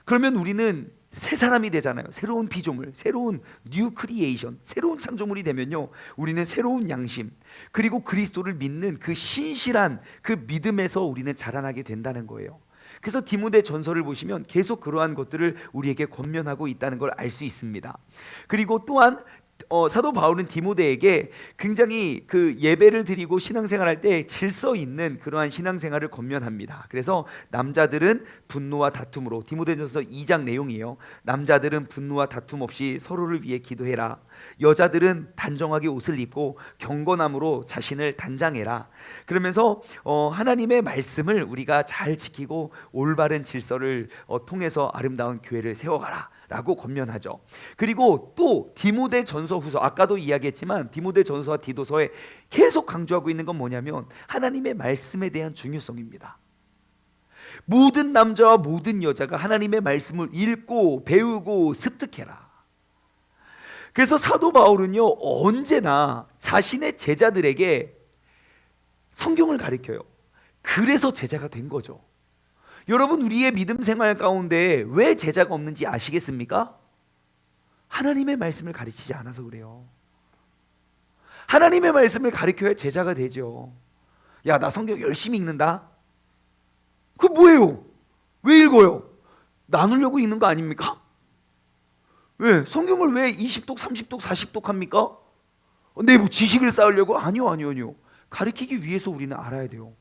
그러면 우리는 새 사람이 되잖아요. 새로운 피조물, 새로운 뉴 크리에이션, 새로운 창조물이 되면요, 우리는 새로운 양심, 그리고 그리스도를 믿는 그 신실한 그 믿음에서 우리는 자라나게 된다는 거예요. 그래서 디모데 전서를 보시면 계속 그러한 것들을 우리에게 권면하고 있다는 걸 알 수 있습니다. 그리고 또한 사도 바울은 디모데에게 굉장히 그 예배를 드리고 신앙생활할 때 질서 있는 그러한 신앙생활을 권면합니다. 그래서 남자들은 분노와 다툼으로, 디모데전서 2장 내용이에요. 남자들은 분노와 다툼 없이 서로를 위해 기도해라. 여자들은 단정하게 옷을 입고 경건함으로 자신을 단장해라. 그러면서 하나님의 말씀을 우리가 잘 지키고 올바른 질서를 통해서 아름다운 교회를 세워가라 라고 권면하죠. 그리고 또 디모데전서 후서, 아까도 이야기했지만 디모데전서와 디도서에 계속 강조하고 있는 건 뭐냐면 하나님의 말씀에 대한 중요성입니다. 모든 남자와 모든 여자가 하나님의 말씀을 읽고 배우고 습득해라. 그래서 사도 바울은요, 언제나 자신의 제자들에게 성경을 가르쳐요. 그래서 제자가 된 거죠. 여러분, 우리의 믿음 생활 가운데 왜 제자가 없는지 아시겠습니까? 하나님의 말씀을 가르치지 않아서 그래요. 하나님의 말씀을 가르쳐야 제자가 되죠. 야, 나 성경 열심히 읽는다. 그거 뭐예요? 왜 읽어요? 나누려고 읽는 거 아닙니까? 왜? 성경을 왜 20독, 30독, 40독 합니까? 내 뭐 지식을 쌓으려고? 아니요. 가르치기 위해서 우리는 알아야 돼요.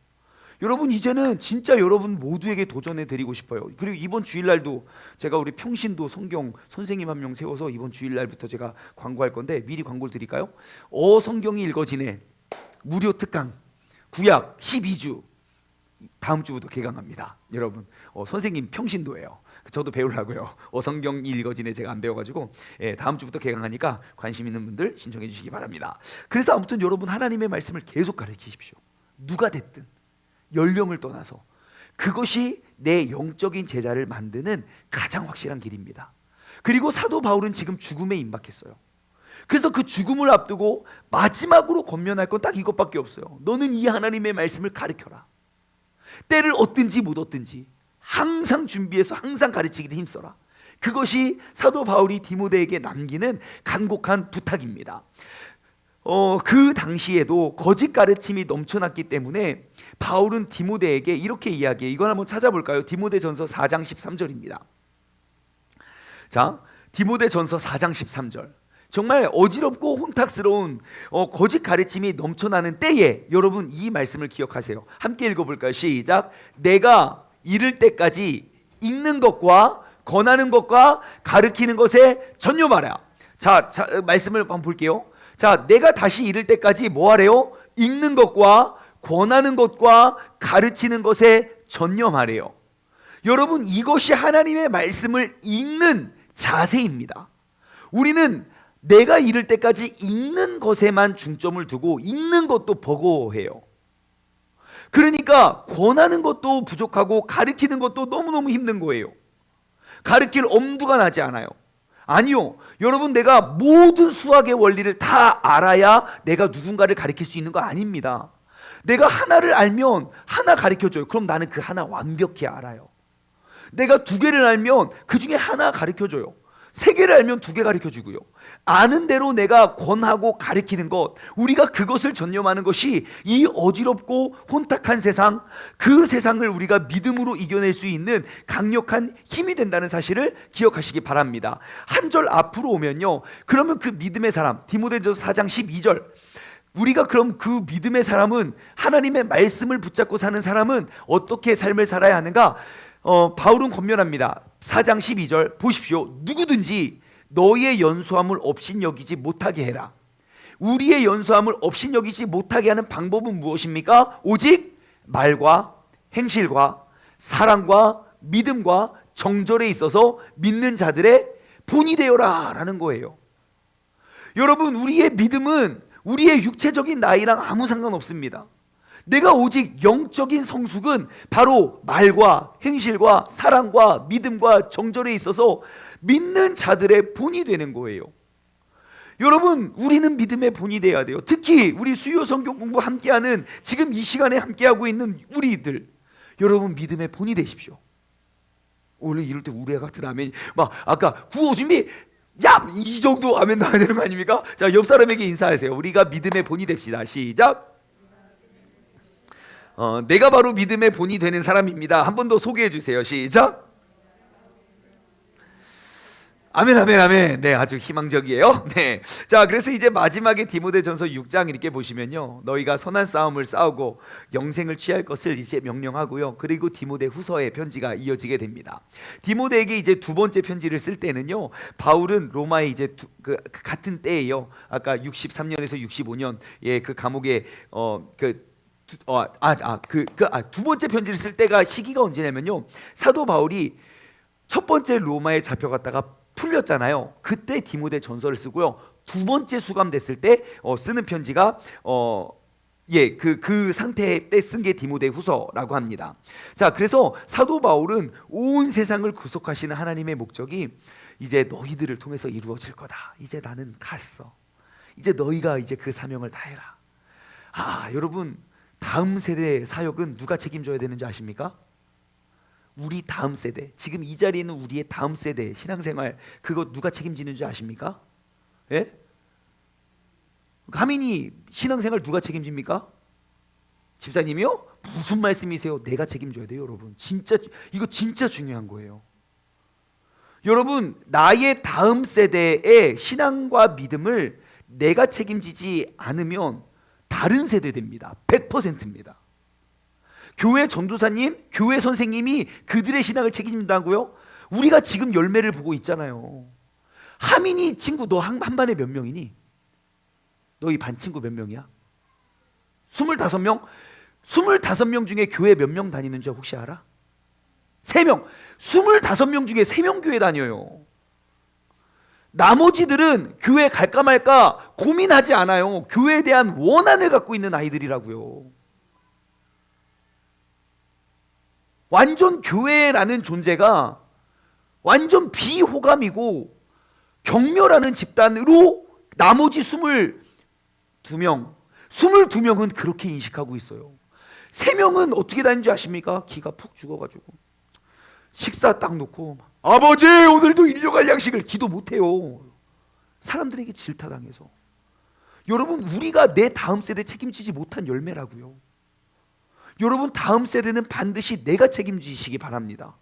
여러분, 이제는 진짜 여러분 모두에게 도전해 드리고 싶어요. 그리고 이번 주일날도 제가 우리 평신도 성경 선생님 한 명 세워서 이번 주일날부터 제가 광고할 건데, 미리 광고를 드릴까요? 성경이 읽어지네 무료 특강 구약 12주 다음 주부터 개강합니다. 여러분, 선생님 평신도예요. 저도 배우려고요. 성경이 읽어지네 제가 안 배워가지고 다음 주부터 개강하니까 관심 있는 분들 신청해 주시기 바랍니다. 그래서 아무튼 여러분, 하나님의 말씀을 계속 가르치십시오. 누가 됐든 연령을 떠나서. 그것이 내 영적인 제자를 만드는 가장 확실한 길입니다. 그리고 사도 바울은 지금 죽음에 임박했어요. 그래서 그 죽음을 앞두고 마지막으로 권면할 건 딱 이것밖에 없어요. 너는 이 하나님의 말씀을 가르쳐라. 때를 얻든지 못 얻든지 항상 준비해서 항상 가르치기를 힘써라. 그것이 사도 바울이 디모데에게 남기는 간곡한 부탁입니다. 그 당시에도 거짓 가르침이 넘쳐났기 때문에 바울은 디모데에게 이렇게 이야기해요. 이걸 한번 찾아볼까요? 디모데전서 4장 13절입니다. 자, 디모데전서 4장 13절. 정말 어지럽고 혼탁스러운 거짓 가르침이 넘쳐나는 때에 여러분, 이 말씀을 기억하세요. 함께 읽어볼까요? 시작. 내가 이를 때까지 읽는 것과 권하는 것과 가르치는 것에 전념하라. 자, 말씀을 한번 볼게요. 자, 내가 다시 이를 때까지 뭐 하래요? 읽는 것과 권하는 것과 가르치는 것에 전념하래요. 여러분, 이것이 하나님의 말씀을 읽는 자세입니다. 우리는 내가 이를 때까지 읽는 것에만 중점을 두고 읽는 것도 버거워해요. 그러니까 권하는 것도 부족하고 가르치는 것도 너무너무 힘든 거예요. 가르칠 엄두가 나지 않아요. 아니요, 여러분, 내가 모든 수학의 원리를 다 알아야 내가 누군가를 가르칠 수 있는 거 아닙니다. 내가 하나를 알면 하나 가르쳐줘요. 그럼 나는 그 하나 완벽히 알아요. 내가 두 개를 알면 그 중에 하나 가르쳐줘요. 세 개를 알면 두 개 가르쳐주고요. 아는 대로 내가 권하고 가르치는 것, 우리가 그것을 전념하는 것이 이 어지럽고 혼탁한 세상, 그 세상을 우리가 믿음으로 이겨낼 수 있는 강력한 힘이 된다는 사실을 기억하시기 바랍니다. 한 절 앞으로 오면요, 그러면 그 믿음의 사람, 디모데전서 4장 12절, 우리가 그럼 그 믿음의 사람은, 하나님의 말씀을 붙잡고 사는 사람은 어떻게 삶을 살아야 하는가? 바울은 권면합니다. 4장 12절 보십시오. 누구든지 너희의 연소함을 업신여기지 못하게 해라. 우리의 연소함을 업신여기지 못하게 하는 방법은 무엇입니까? 오직 말과 행실과 사랑과 믿음과 정절에 있어서 믿는 자들의 본이 되어라 라는 거예요. 여러분, 우리의 믿음은 우리의 육체적인 나이랑 아무 상관없습니다. 내가 오직 영적인 성숙은 바로 말과 행실과 사랑과 믿음과 정절에 있어서 믿는 자들의 본이 되는 거예요. 여러분, 우리는 믿음의 본이 돼야 돼요. 특히 우리 수요 성경 공부 함께하는, 지금 이 시간에 함께하고 있는 우리들, 여러분 믿음의 본이 되십시오. 원래 이럴 때 우리 애가 아멘, 막 아까 구호 준비, 야! 이 정도 아멘 나와야 되는 거 아닙니까? 자, 옆 사람에게 인사하세요. 우리가 믿음의 본이 됩시다. 시작. 내가 바로 믿음의 본이 되는 사람입니다. 한 번 더 소개해 주세요. 시작. 아멘, 아멘, 아멘. 네, 아주 희망적이에요. 네. 자, 그래서 이제 마지막에 디모데전서 6장 이렇게 보시면요, 너희가 선한 싸움을 싸우고 영생을 취할 것을 이제 명령하고요. 그리고 디모데 후서의 편지가 이어지게 됩니다. 디모데에게 이제 두 번째 편지를 쓸 때는요, 바울은 로마에 이제 같은 때예요. 아까 63년에서 65년 그 감옥에 두 번째 편지를 쓸 때가 시기가 언제냐면요, 사도 바울이 첫 번째 로마에 잡혀갔다가 풀렸잖아요. 그때 디모데 전서를 쓰고요. 두 번째 수감됐을 때 쓰는 편지가 그 상태 때 쓴 게 디모데 후서라고 합니다. 자, 그래서 사도 바울은 온 세상을 구속하시는 하나님의 목적이 이제 너희들을 통해서 이루어질 거다. 이제 나는 갔어. 이제 너희가 이제 그 사명을 다해라. 여러분, 다음 세대 사역은 누가 책임져야 되는지 아십니까? 우리 다음 세대, 지금 이 자리에 있는 우리의 다음 세대 신앙생활, 그거 누가 책임지는지 아십니까? 예? 하민이 신앙생활 누가 책임집니까? 집사님이요? 무슨 말씀이세요? 내가 책임져야 돼요, 여러분. 이거 진짜 중요한 거예요. 여러분, 나의 다음 세대의 신앙과 믿음을 내가 책임지지 않으면 다른 세대 됩니다. 100%입니다. 교회 전도사님, 교회 선생님이 그들의 신앙을 책임진다고요? 우리가 지금 열매를 보고 있잖아요. 하민이 친구, 너 한 반에 몇 명이니? 너희 반 친구 몇 명이야? 25명? 25명 중에 교회 몇 명 다니는지 혹시 알아? 3명. 25명 중에 3명 교회 다녀요. 나머지들은 교회 갈까 말까 고민하지 않아요. 교회에 대한 원한을 갖고 있는 아이들이라고요. 완전 교회라는 존재가 완전 비호감이고 경멸하는 집단으로 나머지 22명은 그렇게 인식하고 있어요. 3명은 어떻게 다니는지 아십니까? 기가 푹 죽어가지고 식사 딱 놓고 아버지 오늘도 일용할 양식을 기도 못해요. 사람들에게 질타당해서. 여러분, 우리가 내 다음 세대 책임지지 못한 열매라고요. 여러분, 다음 세대는 반드시 내가 책임지시기 바랍니다.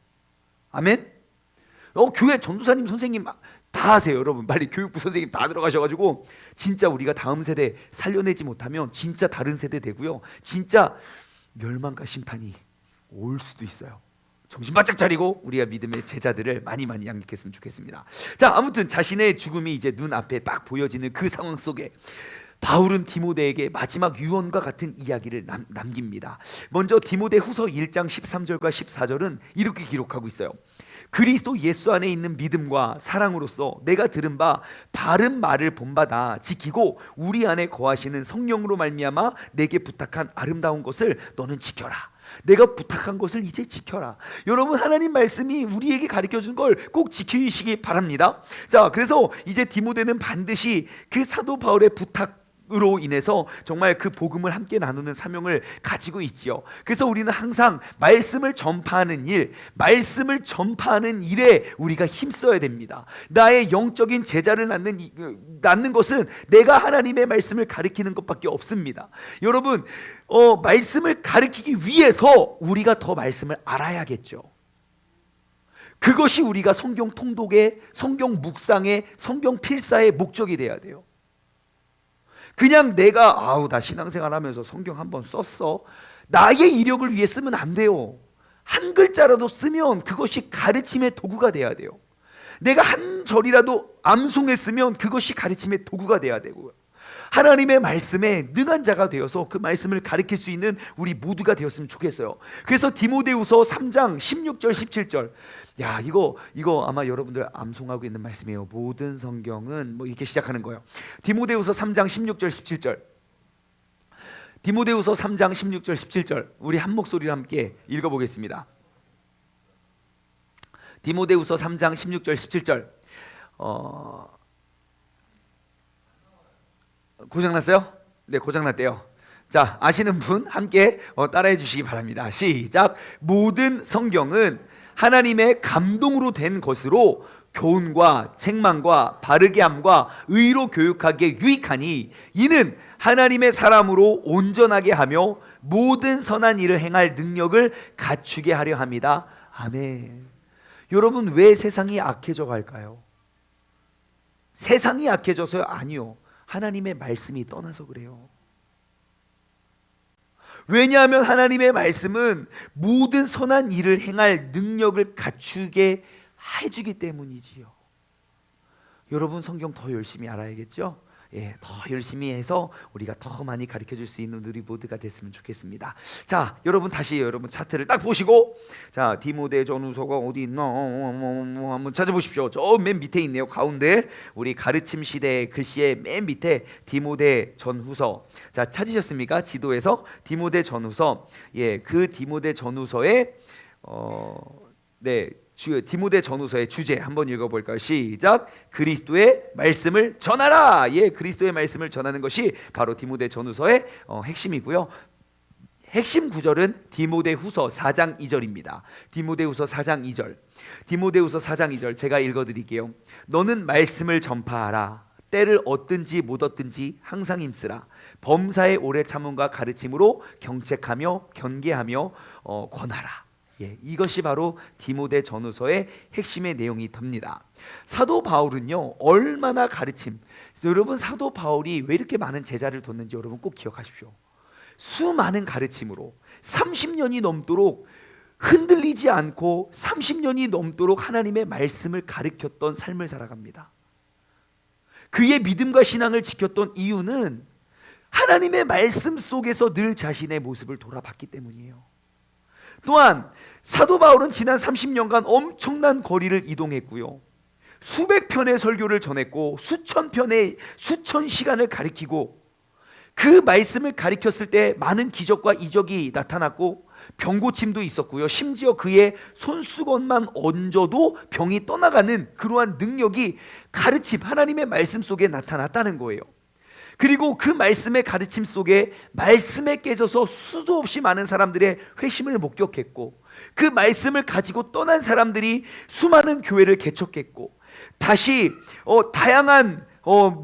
아멘. 교회 전도사님 선생님 다 하세요. 여러분 빨리 교육부 선생님 다 들어가셔가지고 진짜 우리가 다음 세대 살려내지 못하면 진짜 다른 세대 되고요, 진짜 멸망과 심판이 올 수도 있어요. 정신 바짝 차리고 우리가 믿음의 제자들을 많이 양육했으면 좋겠습니다. 자, 아무튼 자신의 죽음이 이제 눈앞에 딱 보여지는 그 상황 속에 바울은 디모데에게 마지막 유언과 같은 이야기를 남깁니다. 먼저 디모데 후서 1장 13절과 14절은 이렇게 기록하고 있어요. 그리스도 예수 안에 있는 믿음과 사랑으로서 내가 들은 바 바른 말을 본받아 지키고 우리 안에 거하시는 성령으로 말미암아 내게 부탁한 아름다운 것을 너는 지켜라. 내가 부탁한 것을 이제 지켜라. 여러분, 하나님 말씀이 우리에게 가르쳐준 걸 꼭 지키시기 바랍니다. 자, 그래서 이제 디모데는 반드시 그 사도 바울의 부탁으로 인해서 정말 그 복음을 함께 나누는 사명을 가지고 있지요. 그래서 우리는 항상 말씀을 전파하는 일에 우리가 힘써야 됩니다. 나의 영적인 제자를 낳는 것은 내가 하나님의 말씀을 가르치는 것밖에 없습니다. 여러분, 말씀을 가르치기 위해서 우리가 더 말씀을 알아야겠죠. 그것이 우리가 성경 통독의, 성경 묵상의, 성경 필사의 목적이 돼야 돼요. 그냥 내가 나 신앙생활 하면서 성경 한번 썼어, 나의 이력을 위해 쓰면 안 돼요. 한 글자라도 쓰면 그것이 가르침의 도구가 돼야 돼요. 내가 한 절이라도 암송했으면 그것이 가르침의 도구가 돼야 되고요. 하나님의 말씀에 능한 자가 되어서 그 말씀을 가르칠 수 있는 우리 모두가 되었으면 좋겠어요. 그래서 디모데후서 3장 16절 17절, 이거 아마 여러분들 암송하고 있는 말씀이에요. 모든 성경은 이렇게 시작하는 거예요. 디모데후서 3장 16절 17절, 디모데후서 3장 16절 17절 우리 한 목소리로 함께 읽어보겠습니다. 디모데후서 3장 16절 17절. 고장났어요? 네, 고장났대요. 자, 아시는 분 함께 따라해 주시기 바랍니다. 시작. 모든 성경은 하나님의 감동으로 된 것으로 교훈과 책망과 바르게 함과 의로 교육하기에 유익하니 이는 하나님의 사람으로 온전하게 하며 모든 선한 일을 행할 능력을 갖추게 하려 합니다. 아멘. 여러분, 왜 세상이 악해져 갈까요? 세상이 약해져서요? 아니요. 하나님의 말씀이 떠나서 그래요. 왜냐하면 하나님의 말씀은 모든 선한 일을 행할 능력을 갖추게 해주기 때문이지요. 여러분 성경 더 열심히 알아야겠죠? 예, 더 열심히 해서 우리가 더 많이 가르쳐 줄 수 있는 우리 모두가 됐으면 좋겠습니다. 자, 여러분 다시 여러분 차트를 딱 보시고, 자, 디모데전후서가 어디 있나 한번 찾아보십시오. 저 맨 밑에 있네요. 가운데 우리 가르침 시대의 글씨의 맨 밑에 디모데전후서. 자, 찾으셨습니까? 지도에서 디모데전후서. 예, 그 디모데전후서의 네. 디모데전후서의 주제 한번 읽어볼까요? 시작. 그리스도의 말씀을 전하라. 예, 그리스도의 말씀을 전하는 것이 바로 디모데전후서의 핵심이고요. 핵심 구절은 디모데후서 4장 2절입니다. 디모데후서 4장 2절. 디모데후서 4장 2절 제가 읽어드릴게요. 너는 말씀을 전파하라. 때를 얻든지 못 얻든지 항상 힘쓰라. 범사의 오래 참음과 가르침으로 경책하며 경계하며 권하라. 예, 이것이 바로 디모데전후서의 핵심의 내용이 됩니다. 사도 바울은요, 얼마나 가르침, 여러분 사도 바울이 왜 이렇게 많은 제자를 뒀는지 여러분 꼭 기억하십시오. 수많은 가르침으로 30년이 넘도록 흔들리지 않고 30년이 넘도록 하나님의 말씀을 가르쳤던 삶을 살아갑니다. 그의 믿음과 신앙을 지켰던 이유는 하나님의 말씀 속에서 늘 자신의 모습을 돌아봤기 때문이에요. 또한 사도 바울은 지난 30년간 엄청난 거리를 이동했고요. 수백 편의 설교를 전했고 수천 시간을 가르치고 그 말씀을 가르쳤을 때 많은 기적과 이적이 나타났고 병고침도 있었고요. 심지어 그의 손수건만 얹어도 병이 떠나가는 그러한 능력이 가르침, 하나님의 말씀 속에 나타났다는 거예요. 그리고 그 말씀의 가르침 속에 말씀에 깨져서 수도 없이 많은 사람들의 회심을 목격했고 그 말씀을 가지고 떠난 사람들이 수많은 교회를 개척했고 다시 다양한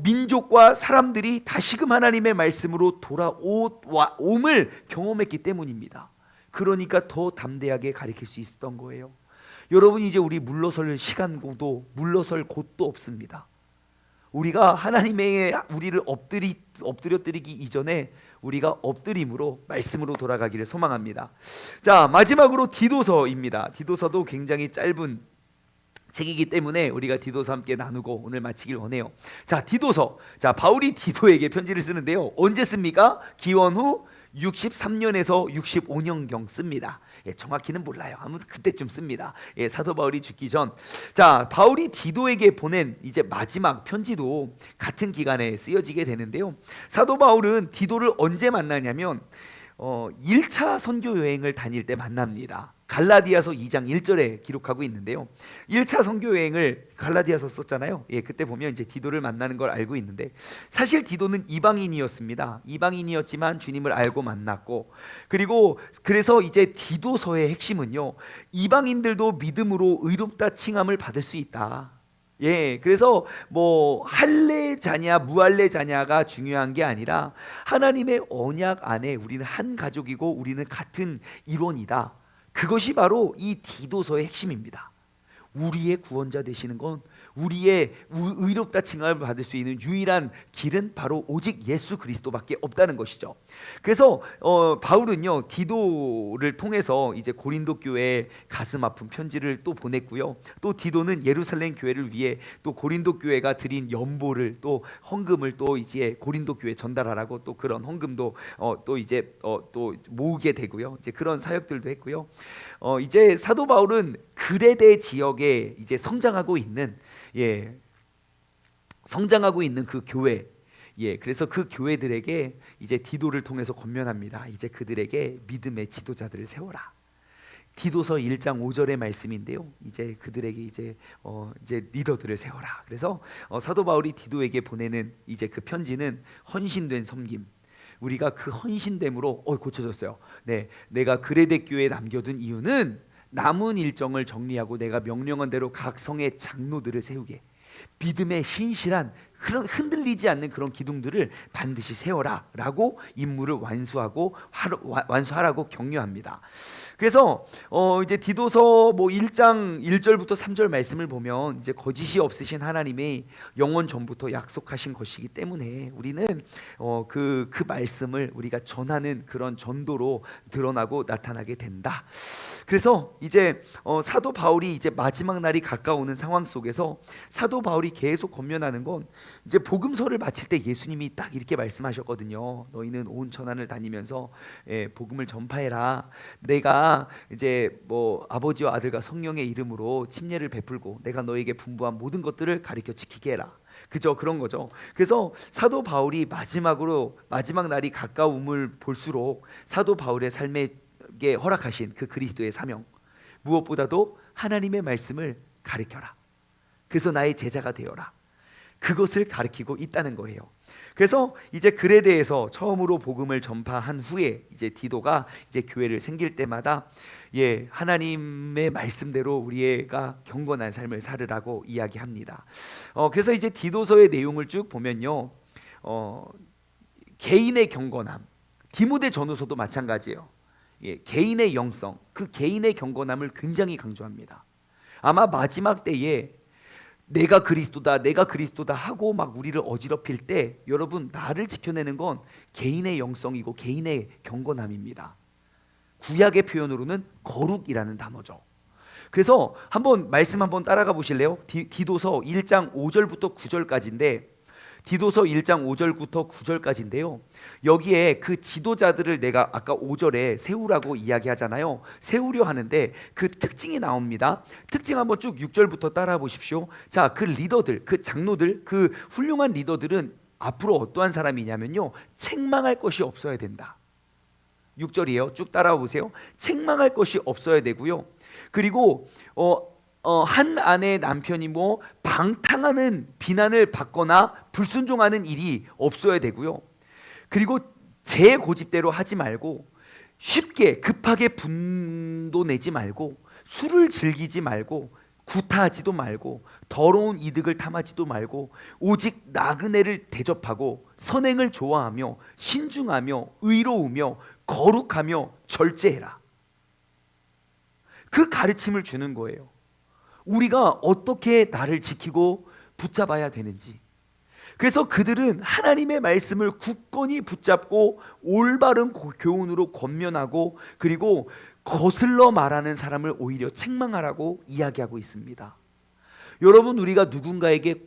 민족과 사람들이 다시금 하나님의 말씀으로 돌아옴을 경험했기 때문입니다. 그러니까 더 담대하게 가르칠 수 있었던 거예요. 여러분 이제 우리 물러설 시간도 물러설 곳도 없습니다. 우리가 하나님의 우리를 엎드려뜨리기 이전에 우리가 엎드림으로 말씀으로 돌아가기를 소망합니다. 자, 마지막으로 디도서입니다. 디도서도 굉장히 짧은 책이기 때문에 우리가 디도서 함께 나누고 오늘 마치길 원해요. 자, 디도서. 자, 바울이 디도에게 편지를 쓰는데요. 언제 씁니까? 기원 후 63년에서 65년경 씁니다. 예, 정확히는 몰라요. 아무튼 그때쯤 씁니다. 예, 사도 바울이 죽기 전. 자, 바울이 디도에게 보낸 이제 마지막 편지도 같은 기간에 쓰여지게 되는데요. 사도 바울은 디도를 언제 만나냐면 1차 선교 여행을 다닐 때 만납니다. 갈라디아서 2장 1절에 기록하고 있는데요. 1차 선교 여행을 갈라디아서 썼잖아요. 예, 그때 보면 이제 디도를 만나는 걸 알고 있는데 사실 디도는 이방인이었습니다. 이방인이었지만 주님을 알고 만났고 그리고 그래서 이제 디도서의 핵심은요. 이방인들도 믿음으로 의롭다 칭함을 받을 수 있다. 예, 그래서 뭐 할례 자냐 무할례 자냐가 중요한 게 아니라 하나님의 언약 안에 우리는 한 가족이고 우리는 같은 일원이다. 그것이 바로 이 디도서의 핵심입니다. 우리의 구원자 되시는 건 우리의 의롭다 칭함을 받을 수 있는 유일한 길은 바로 오직 예수 그리스도밖에 없다는 것이죠. 그래서 바울은요 디도를 통해서 이제 고린도 교회에 가슴 아픈 편지를 또 보냈고요. 또 디도는 예루살렘 교회를 위해 또 고린도 교회가 드린 연보를 또 헌금을 또 이제 고린도 교회에 전달하라고 또 그런 헌금도 또 이제 또 모으게 되고요. 이제 그런 사역들도 했고요. 이제 사도 바울은 그레데 지역에 이제 성장하고 있는 그 교회, 그래서 그 교회들에게 이제 디도를 통해서 권면합니다. 이제 그들에게 믿음의 지도자들을 세워라. 디도서 1장 5절의 말씀인데요. 이제 그들에게 이제 리더들을 세워라. 그래서 사도 바울이 디도에게 보내는 이제 그 편지는 헌신된 섬김. 우리가 그 헌신됨으로 고쳐졌어요. 네, 내가 그레데 교회에 남겨둔 이유는 남은 일정을 정리하고 내가 명령한 대로 각 성의 장로들을 세우게 믿음의 신실한 그런 흔들림 흔들리지 않는 그런 기둥들을 반드시 세워라 라고 임무를 완수하라고 격려합니다. 그래서 이제 디도서 뭐 1장 1절부터 3절 말씀을 보면 이제 거짓이 없으신 하나님의 영원 전부터 약속하신 것이기 때문에 우리는 그 말씀을 우리가 전하는 그런 전도로 드러나고 나타나게 된다. 그래서 이제 사도 바울이 이제 마지막 날이 가까우는 상황 속에서 사도 바울이 계속 권면하는 건 이제 복음서를 마칠 때 예수님이 딱 이렇게 말씀하셨거든요. 너희는 온 천하를 다니면서 복음을 전파해라. 내가 이제 뭐 아버지와 아들과 성령의 이름으로 침례를 베풀고 내가 너에게 분부한 모든 것들을 가르쳐 지키게 해라. 그죠? 그런 거죠. 그래서 사도 바울이 마지막 날이 가까움을 볼수록 사도 바울의 삶에 허락하신 그 그리스도의 사명, 무엇보다도 하나님의 말씀을 가르쳐라. 그래서 나의 제자가 되어라. 그것을 가르치고 있다는 거예요. 그래서 이제 글에 대해서 처음으로 복음을 전파한 후에 이제 디도가 이제 교회를 생길 때마다 하나님의 말씀대로 우리가 경건한 삶을 살으라고 이야기합니다. 그래서 이제 디도서의 내용을 쭉 보면요, 개인의 경건함, 디모데 전후서도 마찬가지예요. 개인의 영성, 그 개인의 경건함을 굉장히 강조합니다. 아마 마지막 때에 내가 그리스도다 하고 막 우리를 어지럽힐 때 여러분, 나를 지켜내는 건 개인의 영성이고 개인의 경건함입니다. 구약의 표현으로는 거룩이라는 단어죠. 그래서 말씀 한번 따라가 보실래요? 디도서 1장 5절부터 9절까지인데 디도서 1장 5절부터 9절까지인데요. 여기에 그 지도자들을 내가 아까 5절에 세우라고 이야기하잖아요. 세우려 하는데 그 특징이 나옵니다. 특징 한번 쭉 6절부터 따라 보십시오. 자, 그 리더들, 그 장로들, 그 훌륭한 리더들은 앞으로 어떠한 사람이냐면요, 책망할 것이 없어야 된다. 6절이에요. 쭉 따라와 보세요. 책망할 것이 없어야 되고요. 그리고 한 아내의 남편이 뭐 방탕하는 비난을 받거나 불순종하는 일이 없어야 되고요. 그리고 제 고집대로 하지 말고 쉽게 급하게 분도 내지 말고 술을 즐기지 말고 구타하지도 말고 더러운 이득을 탐하지도 말고 오직 나그네를 대접하고 선행을 좋아하며 신중하며 의로우며 거룩하며 절제해라. 그 가르침을 주는 거예요. 우리가 어떻게 나를 지키고 붙잡아야 되는지. 그래서 그들은 하나님의 말씀을 굳건히 붙잡고 올바른 교훈으로 권면하고 그리고 거슬러 말하는 사람을 오히려 책망하라고 이야기하고 있습니다. 여러분, 우리가 누군가에게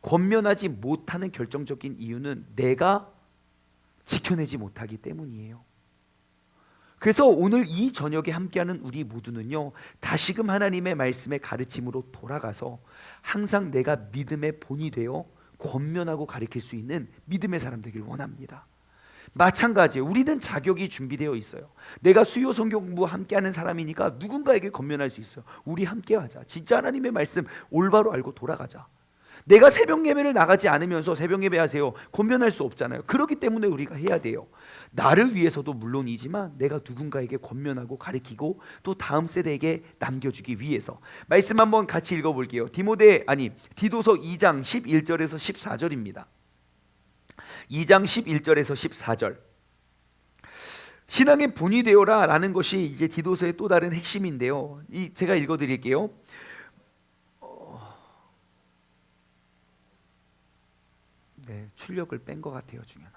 권면하지 못하는 결정적인 이유는 내가 지켜내지 못하기 때문이에요. 그래서 오늘 이 저녁에 함께하는 우리 모두는요, 다시금 하나님의 말씀의 가르침으로 돌아가서 항상 내가 믿음의 본이 되어 권면하고 가르칠 수 있는 믿음의 사람 되길 원합니다. 마찬가지예요. 우리는 자격이 준비되어 있어요. 내가 수요 성경 공부 함께하는 사람이니까 누군가에게 권면할 수 있어요. 우리 함께하자. 진짜 하나님의 말씀 올바로 알고 돌아가자. 내가 새벽 예배를 나가지 않으면서 새벽 예배 하세요, 권면할 수 없잖아요. 그렇기 때문에 우리가 해야 돼요. 나를 위해서도 물론이지만 내가 누군가에게 권면하고 가르치고 또 다음 세대에게 남겨주기 위해서. 말씀 한번 같이 읽어볼게요. 디도서 2장 11절에서 14절입니다. 2장 11절에서 14절. 신앙의 본이 되어라 라는 것이 이제 디도서의 또 다른 핵심인데요. 제가 읽어드릴게요. 출력을 뺀 것 같아요, 중현아.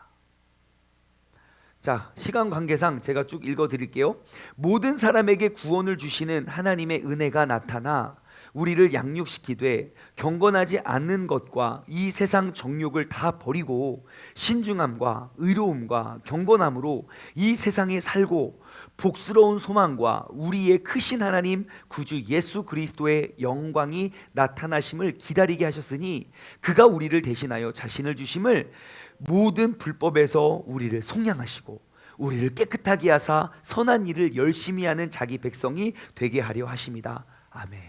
자, 시간 관계상 제가 쭉 읽어드릴게요. 모든 사람에게 구원을 주시는 하나님의 은혜가 나타나 우리를 양육시키되 경건하지 않는 것과 이 세상 정욕을 다 버리고 신중함과 의로움과 경건함으로 이 세상에 살고 복스러운 소망과 우리의 크신 하나님 구주 예수 그리스도의 영광이 나타나심을 기다리게 하셨으니 그가 우리를 대신하여 자신을 주심을 모든 불법에서 우리를 속량하시고 우리를 깨끗하게 하사 선한 일을 열심히 하는 자기 백성이 되게 하려 하심이다. 아멘.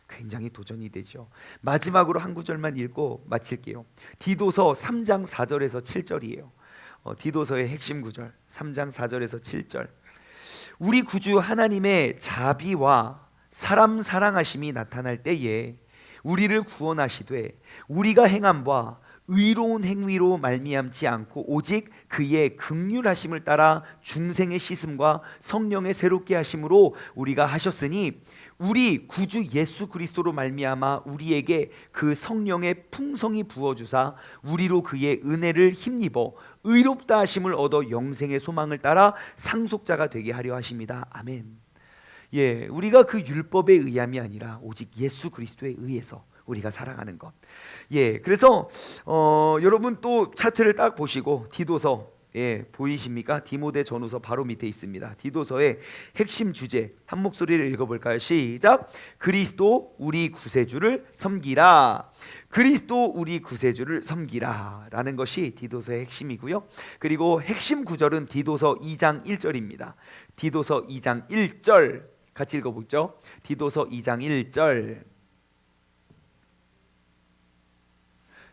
굉장히 도전이 되죠. 마지막으로 한 구절만 읽고 마칠게요. 디도서 3장 4절에서 7절이에요. 디도서의 핵심 구절 3장 4절에서 7절. 우리 구주 하나님의 자비와 사람 사랑하심이 나타날 때에 우리를 구원하시되 우리가 행한 바 의로운 행위로 말미암지 않고 오직 그의 긍휼하심을 따라 중생의 씻음과 성령의 새롭게 하심으로 우리가 하셨으니 우리 구주 예수 그리스도로 말미암아 우리에게 그 성령의 풍성이 부어주사 우리로 그의 은혜를 힘입어 의롭다 하심을 얻어 영생의 소망을 따라 상속자가 되게 하려 하십니다. 아멘. 예, 우리가 그 율법에 의함이 아니라 오직 예수 그리스도에 의해서 우리가 살아가는 것. 예, 그래서 여러분 또 차트를 딱 보시고 디도서, 예, 보이십니까? 디모데전후서 바로 밑에 있습니다. 디도서의 핵심 주제 한 목소리를 읽어볼까요? 시작. 그리스도 우리 구세주를 섬기라. 그리스도 우리 구세주를 섬기라 라는 것이 디도서의 핵심이고요. 그리고 핵심 구절은 디도서 2장 1절입니다. 디도서 2장 1절 같이 읽어보죠. 디도서 2장 1절.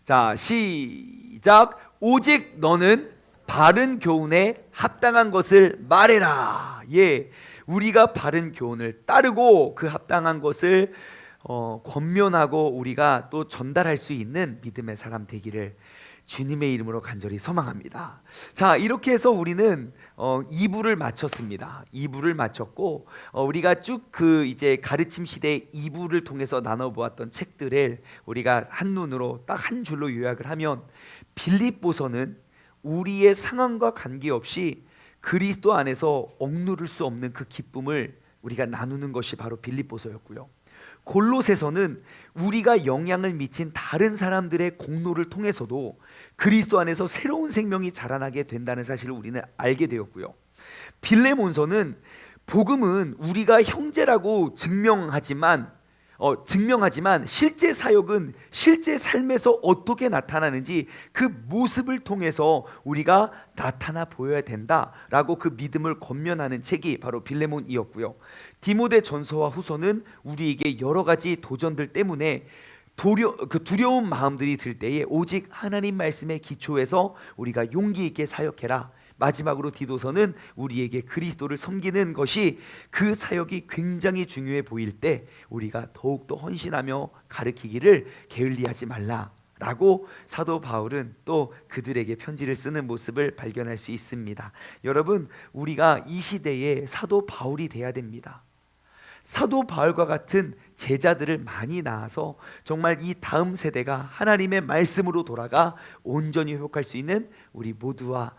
자, 시작. 오직 너는 바른 교훈에 합당한 것을 말해라. 예, 우리가 바른 교훈을 따르고 그 합당한 것을 권면하고 우리가 또 전달할 수 있는 믿음의 사람 되기를 주님의 이름으로 간절히 소망합니다. 자, 이렇게 해서 우리는 2부를 마쳤습니다. 2부를 마쳤고 우리가 쭉 그 이제 가르침 시대 2부를 통해서 나눠보았던 책들을 우리가 한눈으로 딱 한 줄로 요약을 하면 빌립보서는 우리의 상황과 관계없이 그리스도 안에서 억누를 수 없는 그 기쁨을 우리가 나누는 것이 바로 빌립보서였고요. 골로새서는 우리가 영향을 미친 다른 사람들의 공로를 통해서도 그리스도 안에서 새로운 생명이 자라나게 된다는 사실을 우리는 알게 되었고요. 빌레몬서는 복음은 우리가 형제라고 증명하지만 실제 사역은 실제 삶에서 어떻게 나타나는지 그 모습을 통해서 우리가 나타나 보여야 된다라고 그 믿음을 권면하는 책이 바로 빌레몬이었고요. 디모데 전서와 후서는 우리에게 여러 가지 도전들 때문에 두려운 마음들이 들 때에 오직 하나님 말씀의 기초에서 우리가 용기 있게 사역해라. 마지막으로 디도서는 우리에게 그리스도를 섬기는 것이 그 사역이 굉장히 중요해 보일 때 우리가 더욱더 헌신하며 가르치기를 게을리하지 말라라고 사도 바울은 또 그들에게 편지를 쓰는 모습을 발견할 수 있습니다. 여러분, 우리가 이 시대에 사도 바울이 돼야 됩니다. 사도 바울과 같은 제자들을 많이 낳아서 정말 이 다음 세대가 하나님의 말씀으로 돌아가 온전히 회복할 수 있는 우리 모두가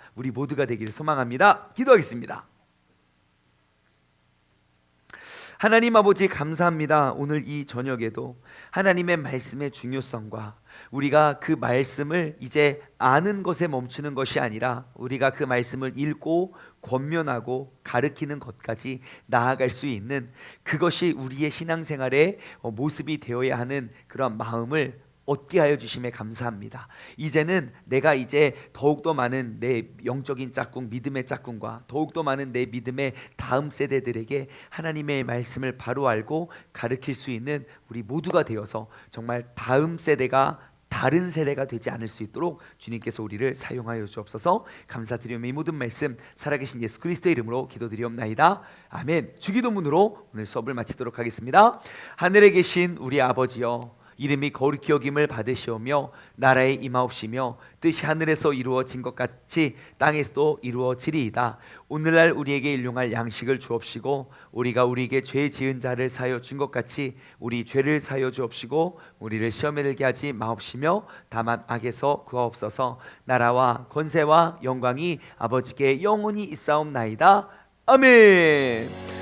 되기를 소망합니다. 기도하겠습니다. 하나님 아버지 감사합니다. 오늘 이 저녁에도 하나님의 말씀의 중요성과 우리가 그 말씀을 이제 아는 것에 멈추는 것이 아니라 우리가 그 말씀을 읽고 권면하고 가르치는 것까지 나아갈 수 있는 그것이 우리의 신앙생활의 모습이 되어야 하는 그런 마음을 얻게 하여 주심에 감사합니다. 이제는 내가 이제 더욱더 많은 내 영적인 짝꿍, 믿음의 짝꿍과 더욱더 많은 내 믿음의 다음 세대들에게 하나님의 말씀을 바로 알고 가르칠 수 있는 우리 모두가 되어서 정말 다음 세대가 다른 세대가 되지 않을 수 있도록 주님께서 우리를 사용하여 주옵소서. 감사드리며 이 모든 말씀 살아계신 예수 그리스도의 이름으로 기도드리옵나이다. 아멘. 주기도문으로 오늘 수업을 마치도록 하겠습니다. 하늘에 계신 우리 아버지여, 이름이 거룩히 여김을 받으시오며 나라에 임하옵시며 뜻이 하늘에서 이루어진 것 같이 땅에서도 이루어지리이다. 오늘날 우리에게 일용할 양식을 주옵시고 우리가 우리에게 죄 지은 자를 사하여 준 것 같이 우리 죄를 사하여 주옵시고 우리를 시험에 들게 하지 마옵시며 다만 악에서 구하옵소서. 나라와 권세와 영광이 아버지께 영원히 있사옵나이다. 아멘.